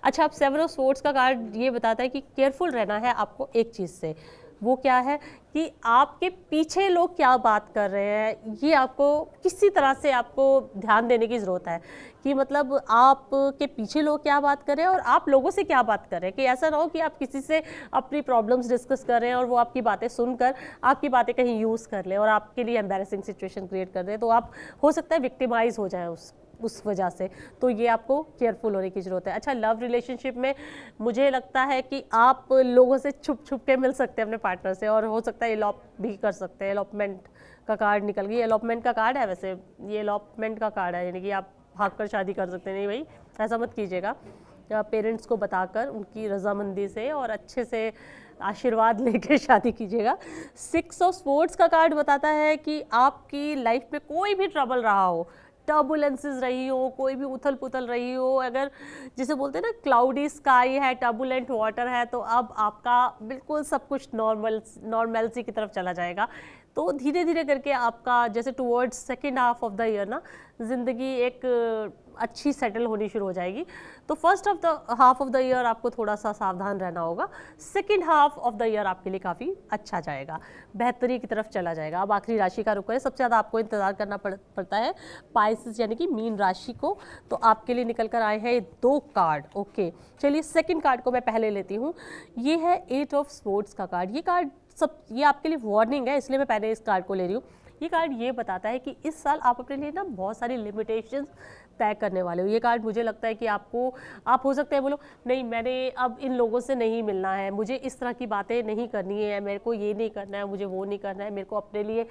अच्छा, अब 7 of Swords का कार्ड ये बताता है कि केयरफुल रहना है आपको एक चीज़ से। वो क्या है कि आपके पीछे लोग क्या बात कर रहे हैं, ये आपको किसी तरह से आपको ध्यान देने की ज़रूरत है, कि मतलब आपके पीछे लोग क्या बात कर रहे हैं और आप लोगों से क्या बात कर रहे हैं। कि ऐसा ना हो कि आप किसी से अपनी प्रॉब्लम्स डिस्कस कर रहे हैं और वो आपकी बातें सुनकर आपकी बातें कहीं यूज़ कर लें और आपके लिए एम्बैरेसिंग सिचुएशन क्रिएट कर दें, तो आप हो सकता है विक्टिमाइज हो जाए उस वजह से। तो ये आपको केयरफुल होने की ज़रूरत है। अच्छा, लव रिलेशनशिप में मुझे लगता है कि आप लोगों से छुप छुप के मिल सकते हैं अपने पार्टनर से, और हो सकता है एलॉप भी कर सकते हैं। एलॉपमेंट का कार्ड निकल गई। एलॉपमेंट का कार्ड है, वैसे ये एलॉपमेंट का कार्ड है, यानी कि आप भागकर शादी कर सकते हैं। नहीं भाई, ऐसा मत कीजिएगा। पेरेंट्स को बताकर उनकी रजामंदी से और अच्छे से आशीर्वाद लेके शादी कीजिएगा। 6 of Swords का कार्ड बताता है कि आपकी लाइफ में कोई भी ट्रबल रहा हो, टर्बुलेंसेस रही हो, कोई भी उथल पुथल रही हो, अगर जिसे बोलते हैं ना क्लाउडी स्काई है, टर्बुलेंट वाटर है, तो अब आपका बिल्कुल सब कुछ नॉर्मलसी की तरफ चला जाएगा। तो धीरे धीरे करके आपका जैसे towards second half of the year ना ज़िंदगी एक अच्छी सेटल होनी शुरू हो जाएगी। तो first of the half of the year आपको थोड़ा सा सावधान रहना होगा, second half of the year आपके लिए काफ़ी अच्छा जाएगा, बेहतरी की तरफ चला जाएगा। अब आखिरी राशि का रुख है, सबसे ज़्यादा आपको इंतजार करना पड़ता है पाइसेस यानी कि मीन राशि को। तो आपके लिए निकल कर आए हैं 2 कार्ड। ओके, चलिए सेकेंड कार्ड को मैं पहले लेती हूँ। ये है 8 ऑफ स्पोर्ट्स का कार्ड। ये कार्ड ये आपके लिए वार्निंग है, इसलिए मैं पहले इस कार्ड को ले रही हूँ। ये कार्ड ये बताता है कि इस साल आप अपने लिए ना बहुत सारी लिमिटेशंस तय करने वाले हो। ये कार्ड मुझे लगता है कि आप हो सकता है बोलो नहीं मैंने अब इन लोगों से नहीं मिलना है, मुझे इस तरह की बातें नहीं करनी है, मेरे को ये नहीं करना है, मुझे वो नहीं करना है, मेरे को अपने लिए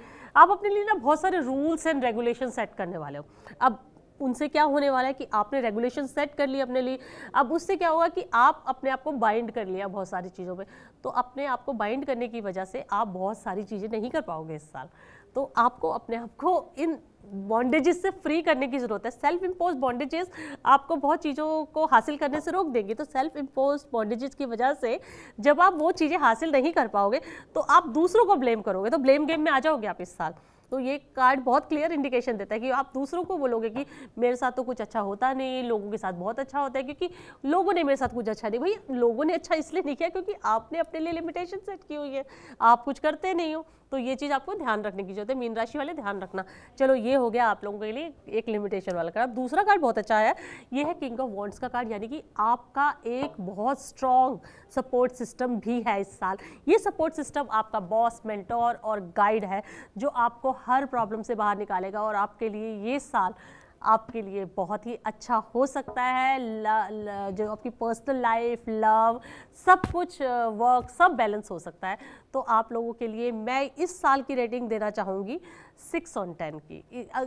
ना बहुत सारे रूल्स एंड रेगुलेशन सेट करने वाले हो। अब उनसे क्या होने वाला है कि आपने रेगुलेशन सेट कर लिए अपने लिए, अब उससे क्या होगा कि आप अपने आप को बाइंड कर लिया बहुत सारी चीज़ों पे। तो अपने आप को बाइंड करने की वजह से आप बहुत सारी चीज़ें नहीं कर पाओगे इस साल। तो आपको अपने आप को इन बॉन्डेजेस से फ्री करने की ज़रूरत है। सेल्फ इम्पोज बॉन्डेजेस आपको बहुत चीज़ों को हासिल करने से रोक देंगे। तो सेल्फ इम्पोज बॉन्डेजेस की वजह से जब आप वो चीज़ें हासिल नहीं कर पाओगे तो आप दूसरों को ब्लेम करोगे, तो ब्लेम गेम में आ जाओगे आप इस साल। तो ये कार्ड बहुत क्लियर इंडिकेशन देता है कि आप दूसरों को बोलोगे कि मेरे साथ तो कुछ अच्छा होता नहीं, लोगों के साथ बहुत अच्छा होता है, क्योंकि लोगों ने मेरे साथ कुछ अच्छा नहीं। भाई लोगों ने अच्छा इसलिए नहीं किया क्योंकि आपने अपने लिए लिमिटेशन सेट की हुई है, आप कुछ करते नहीं हो। तो ये चीज़ आपको ध्यान रखने की जरूरत है, मीन राशि वाले ध्यान रखना। चलो ये हो गया आप लोगों के लिए एक लिमिटेशन वाला कार्ड। दूसरा कार्ड बहुत अच्छा है, ये है किंग ऑफ वॉन्ड्स का कार्ड, यानी कि आपका एक बहुत स्ट्रॉन्ग सपोर्ट सिस्टम भी है इस साल। ये सपोर्ट सिस्टम आपका बॉस, मेंटोर और गाइड है जो आपको हर प्रॉब्लम से बाहर निकालेगा और आपके लिए ये साल आपके लिए बहुत ही अच्छा हो सकता है। जो आपकी पर्सनल लाइफ, लव, सब कुछ, वर्क, सब बैलेंस हो सकता है। तो आप लोगों के लिए मैं इस साल की रेटिंग देना चाहूँगी 6 on 10 की,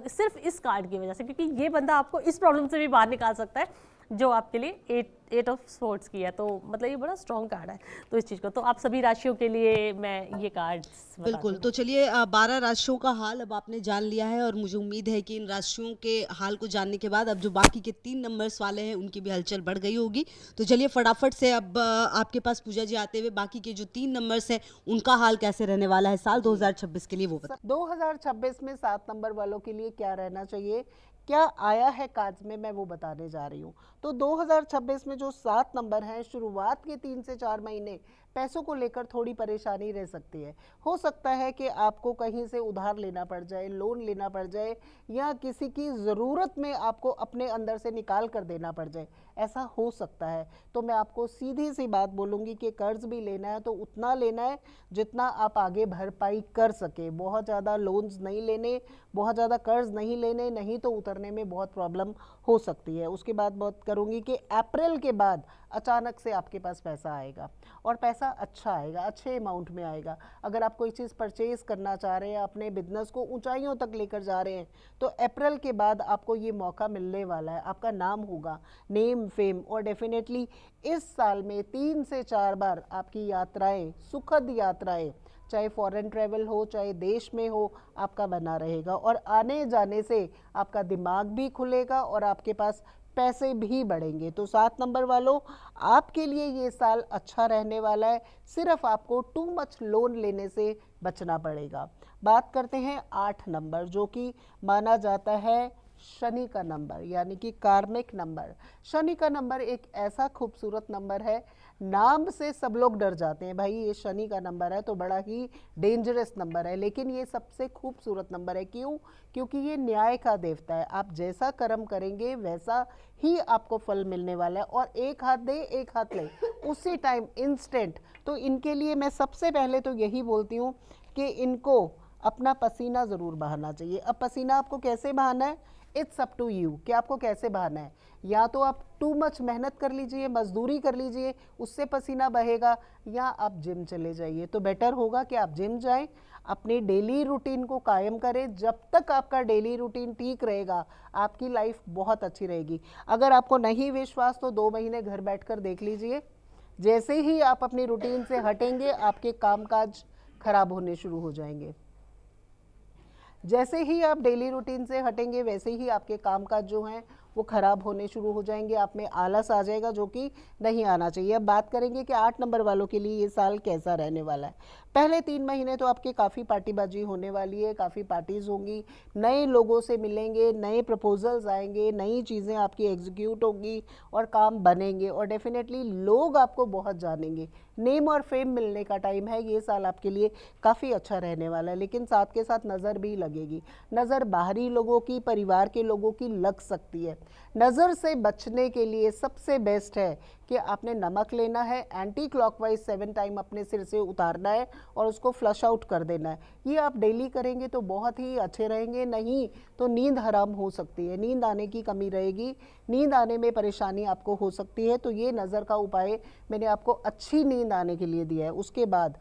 सिर्फ इस कार्ड की वजह से, क्योंकि ये बंदा आपको इस प्रॉब्लम से भी बाहर निकाल सकता है जो आपके लिए 8 ऑफ स्पोर्ट्स की है। तो मतलब ये बड़ा स्ट्रॉन्ग कार्ड है। तो इस चीज़ को तो आप सभी राशियों के लिए मैं ये कार्ड बिल्कुल। तो चलिए 12 राशियों का हाल अब आपने जान लिया है और मुझे उम्मीद है कि इन राशियों के हाल को जानने के बाद अब जो बाकी के 3 नंबर्स वाले हैं उनकी भी हलचल बढ़ गई होगी। तो चलिए फटाफट से अब आपके पास पूजा जी आते हुए बाकी के जो 3 नंबर्स हैं उनका हाल कैसे रहने वाला है साल 2026 के लिए वो बताएं। 2026 में 7 नंबर वालों के लिए क्या रहना चाहिए, क्या आया है कार्ड्स में, मैं वो बताने जा रही हूँ। तो 2026 में जो 7 नंबर हैं, शुरुआत के 3 से 4 महीने पैसों को लेकर थोड़ी परेशानी रह सकती है। हो सकता है कि आपको कहीं से उधार लेना पड़ जाए, लोन लेना पड़ जाए, या किसी की ज़रूरत में आपको अपने अंदर से निकाल कर देना पड़ जाए, ऐसा हो सकता है। तो मैं आपको सीधी सी बात बोलूँगी कि कर्ज भी लेना है तो उतना लेना है जितना आप आगे भरपाई कर सके। बहुत ज़्यादा लोन्स नहीं लेने, बहुत ज़्यादा कर्ज नहीं लेने, नहीं तो उतरने में बहुत प्रॉब्लम हो सकती है। उसके बाद बात करूँगी कि अप्रैल के बाद अचानक से आपके पास पैसा आएगा और पैसा अच्छा आएगा, अच्छे अमाउंट में आएगा। अगर आप कोई चीज़ परचेज़ करना चाह रहे हैं, अपने बिजनेस को ऊंचाइयों तक लेकर जा रहे हैं, तो अप्रैल के बाद आपको ये मौका मिलने वाला है। आपका नाम होगा, नेम, फेम, और डेफिनेटली इस साल में 3 से 4 बार आपकी यात्राएं, सुखद यात्राएं, चाहे फॉरेन ट्रैवल हो चाहे देश में हो, आपका बना रहेगा। और आने जाने से आपका दिमाग भी खुलेगा और आपके पास पैसे भी बढ़ेंगे। तो 7 नंबर वालों, आपके लिए ये साल अच्छा रहने वाला है। सिर्फ आपको टू मच लोन लेने से बचना पड़ेगा। बात करते हैं 8 नंबर, जो कि माना जाता है शनि का नंबर, यानी कि कार्मिक नंबर। शनि का नंबर एक ऐसा खूबसूरत नंबर है, नाम से सब लोग डर जाते हैं, भाई ये शनि का नंबर है तो बड़ा ही डेंजरस नंबर है, लेकिन ये सबसे खूबसूरत नंबर है। क्यों? क्योंकि ये न्याय का देवता है। आप जैसा कर्म करेंगे वैसा ही आपको फल मिलने वाला है। और एक हाथ दे एक हाथ ले, उसी टाइम इंस्टेंट। तो इनके लिए मैं सबसे पहले तो यही बोलती हूँ कि इनको अपना पसीना ज़रूर बहाना चाहिए। अब पसीना आपको कैसे बहाना है, इट्स अप टू यू कि आपको कैसे बहाना है। या तो आप टू मच मेहनत कर लीजिए, मजदूरी कर लीजिए, उससे पसीना बहेगा, या आप जिम चले जाइए। तो बेटर होगा कि आप जिम जाएं, अपनी डेली रूटीन को कायम करें। जब तक आपका डेली रूटीन ठीक रहेगा, आपकी लाइफ बहुत अच्छी रहेगी। अगर आपको नहीं विश्वास तो 2 महीने घर बैठकर देख लीजिए। जैसे ही आप अपनी रूटीन से हटेंगे, आपके कामकाज खराब होने शुरू हो जाएंगे। जैसे ही आप डेली रूटीन से हटेंगे, वैसे ही आपके कामकाज जो हैं वो ख़राब होने शुरू हो जाएंगे, आप में आलस आ जाएगा, जो कि नहीं आना चाहिए। अब बात करेंगे कि 8 नंबर वालों के लिए ये साल कैसा रहने वाला है। पहले 3 महीने तो आपके काफ़ी पार्टीबाजी होने वाली है, काफ़ी पार्टीज़ होंगी, नए लोगों से मिलेंगे, नए प्रपोजल्स आएंगे, नई चीज़ें आपकी एग्जीक्यूट होंगी और काम बनेंगे, और डेफिनेटली लोग आपको बहुत जानेंगे। नेम और फेम मिलने का टाइम है, ये साल आपके लिए काफ़ी अच्छा रहने वाला है। लेकिन साथ के साथ नज़र भी लगेगी, नज़र बाहरी लोगों की, परिवार के लोगों की लग सकती है। नज़र से बचने के लिए सबसे बेस्ट है कि आपने नमक लेना है, एंटी क्लॉकवाइज 7 टाइम अपने सिर से उतारना है और उसको फ्लश आउट कर देना है। ये आप डेली करेंगे तो बहुत ही अच्छे रहेंगे, नहीं तो नींद हराम हो सकती है, नींद आने की कमी रहेगी, नींद आने में परेशानी आपको हो सकती है। तो ये नज़र का उपाय मैंने आपको अच्छी नींद आने के लिए दिया है। उसके बाद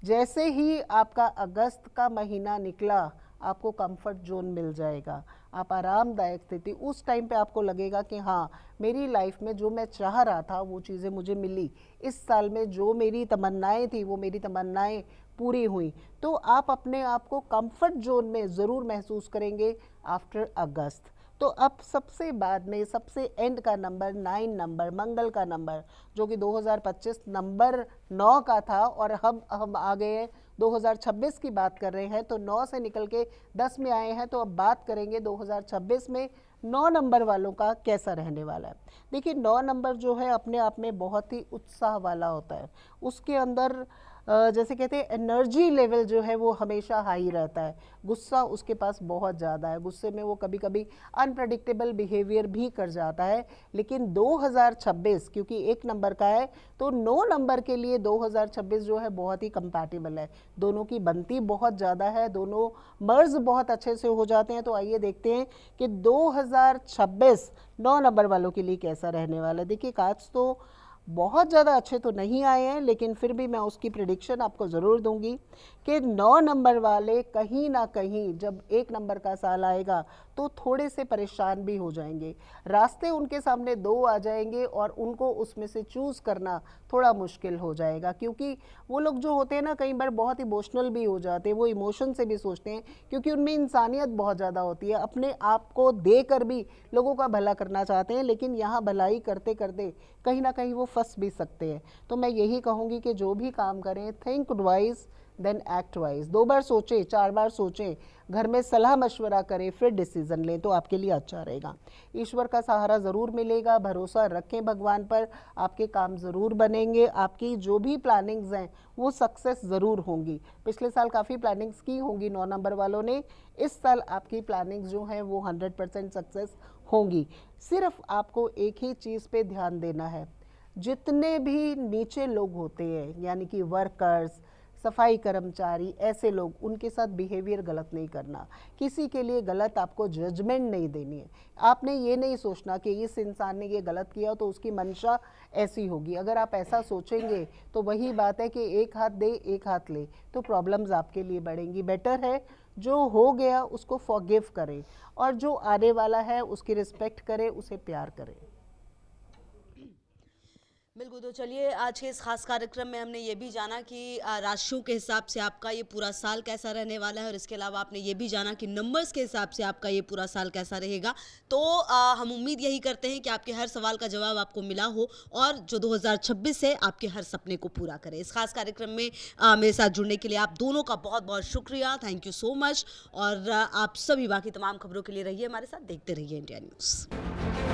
जैसे ही आपका अगस्त का महीना निकला, आपको कंफर्ट जोन मिल जाएगा, आप आरामदायक स्थिति, उस टाइम पे आपको लगेगा कि हाँ, मेरी लाइफ में जो मैं चाह रहा था वो चीज़ें मुझे मिली। इस साल में जो मेरी तमन्नाएं थी वो मेरी तमन्नाएं पूरी हुई। तो आप अपने आप को कंफर्ट जोन में ज़रूर महसूस करेंगे आफ्टर अगस्त। तो अब सबसे बाद में सबसे एंड का नंबर 9 नंबर, मंगल का नंबर, जो कि 2025 नंबर 9 का था, और हम आ गए हैं 2026 की बात कर रहे हैं, तो 9 से निकल के 10 में आए हैं। तो अब बात करेंगे 2026 में 9 नंबर वालों का कैसा रहने वाला है। देखिए, 9 नंबर जो है अपने आप में बहुत ही उत्साह वाला होता है। उसके अंदर जैसे कहते हैं एनर्जी लेवल जो है वो हमेशा हाई रहता है। गुस्सा उसके पास बहुत ज़्यादा है, गुस्से में वो कभी कभी अनप्रडिक्टेबल बिहेवियर भी कर जाता है। लेकिन 2026 क्योंकि 1 नंबर का है, तो 9 नंबर के लिए 2026 जो है बहुत ही कंपैटिबल है। दोनों की बनती बहुत ज़्यादा है, दोनों मर्ज बहुत अच्छे से हो जाते हैं। तो आइए देखते हैं कि 2026 9 नंबर वालों के लिए कैसा रहने वाला है। देखिए, कार्ड्स तो बहुत ज़्यादा अच्छे तो नहीं आए हैं, लेकिन फिर भी मैं उसकी प्रेडिक्शन आपको ज़रूर दूंगी कि 9 नंबर वाले कहीं ना कहीं जब 1 नंबर का साल आएगा तो थोड़े से परेशान भी हो जाएंगे। रास्ते उनके सामने 2 आ जाएंगे और उनको उसमें से चूज़ करना थोड़ा मुश्किल हो जाएगा, क्योंकि वो लोग जो होते हैं ना, कई बार बहुत इमोशनल भी हो जाते हैं, वो इमोशन से भी सोचते हैं, क्योंकि उनमें इंसानियत बहुत ज़्यादा होती है। अपने आप को देकर भी लोगों का भला करना चाहते हैं, लेकिन यहाँ भलाई करते करते कहीं ना कहीं वो फंस भी सकते हैं। तो मैं यही कहूँगी कि जो भी काम करें, think twice then act wise, 2 बार सोचें, 4 बार सोचें, घर में सलाह मशवरा करें, फिर डिसीजन लें, तो आपके लिए अच्छा रहेगा। ईश्वर का सहारा ज़रूर मिलेगा, भरोसा रखें भगवान पर, आपके काम ज़रूर बनेंगे, आपकी जो भी प्लानिंग्स हैं वो सक्सेस ज़रूर होंगी। पिछले साल काफ़ी प्लानिंग्स की होंगी 9 नंबर वालों ने, इस साल आपकी प्लानिंग्स जो हैं वो 100% सक्सेस होंगी। सिर्फ आपको एक ही चीज़ पे ध्यान देना है, जितने भी नीचे लोग होते हैं, यानी कि वर्कर्स, सफाई कर्मचारी, ऐसे लोग, उनके साथ बिहेवियर गलत नहीं करना। किसी के लिए गलत आपको जजमेंट नहीं देनी है। आपने ये नहीं सोचना कि इस इंसान ने ये गलत किया तो उसकी मंशा ऐसी होगी। अगर आप ऐसा सोचेंगे तो वही बात है कि एक हाथ दे एक हाथ ले, तो प्रॉब्लम्स आपके लिए बढ़ेंगी। बेटर है जो हो गया उसको फॉरगिव करें, और जो आने वाला है उसकी रिस्पेक्ट करें, उसे प्यार करें। बिल्कुल। तो चलिए, आज के इस खास कार्यक्रम में हमने ये भी जाना कि राशियों के हिसाब से आपका ये पूरा साल कैसा रहने वाला है, और इसके अलावा आपने ये भी जाना कि नंबर्स के हिसाब से आपका ये पूरा साल कैसा रहेगा। तो हम उम्मीद यही करते हैं कि आपके हर सवाल का जवाब आपको मिला हो, और जो 2026 है आपके हर सपने को पूरा करे। इस खास कार्यक्रम में मेरे साथ जुड़ने के लिए आप दोनों का बहुत बहुत शुक्रिया, थैंक यू सो मच। और आप सभी बाकी तमाम खबरों के लिए रहिए हमारे साथ, देखते रहिए इंडिया न्यूज़।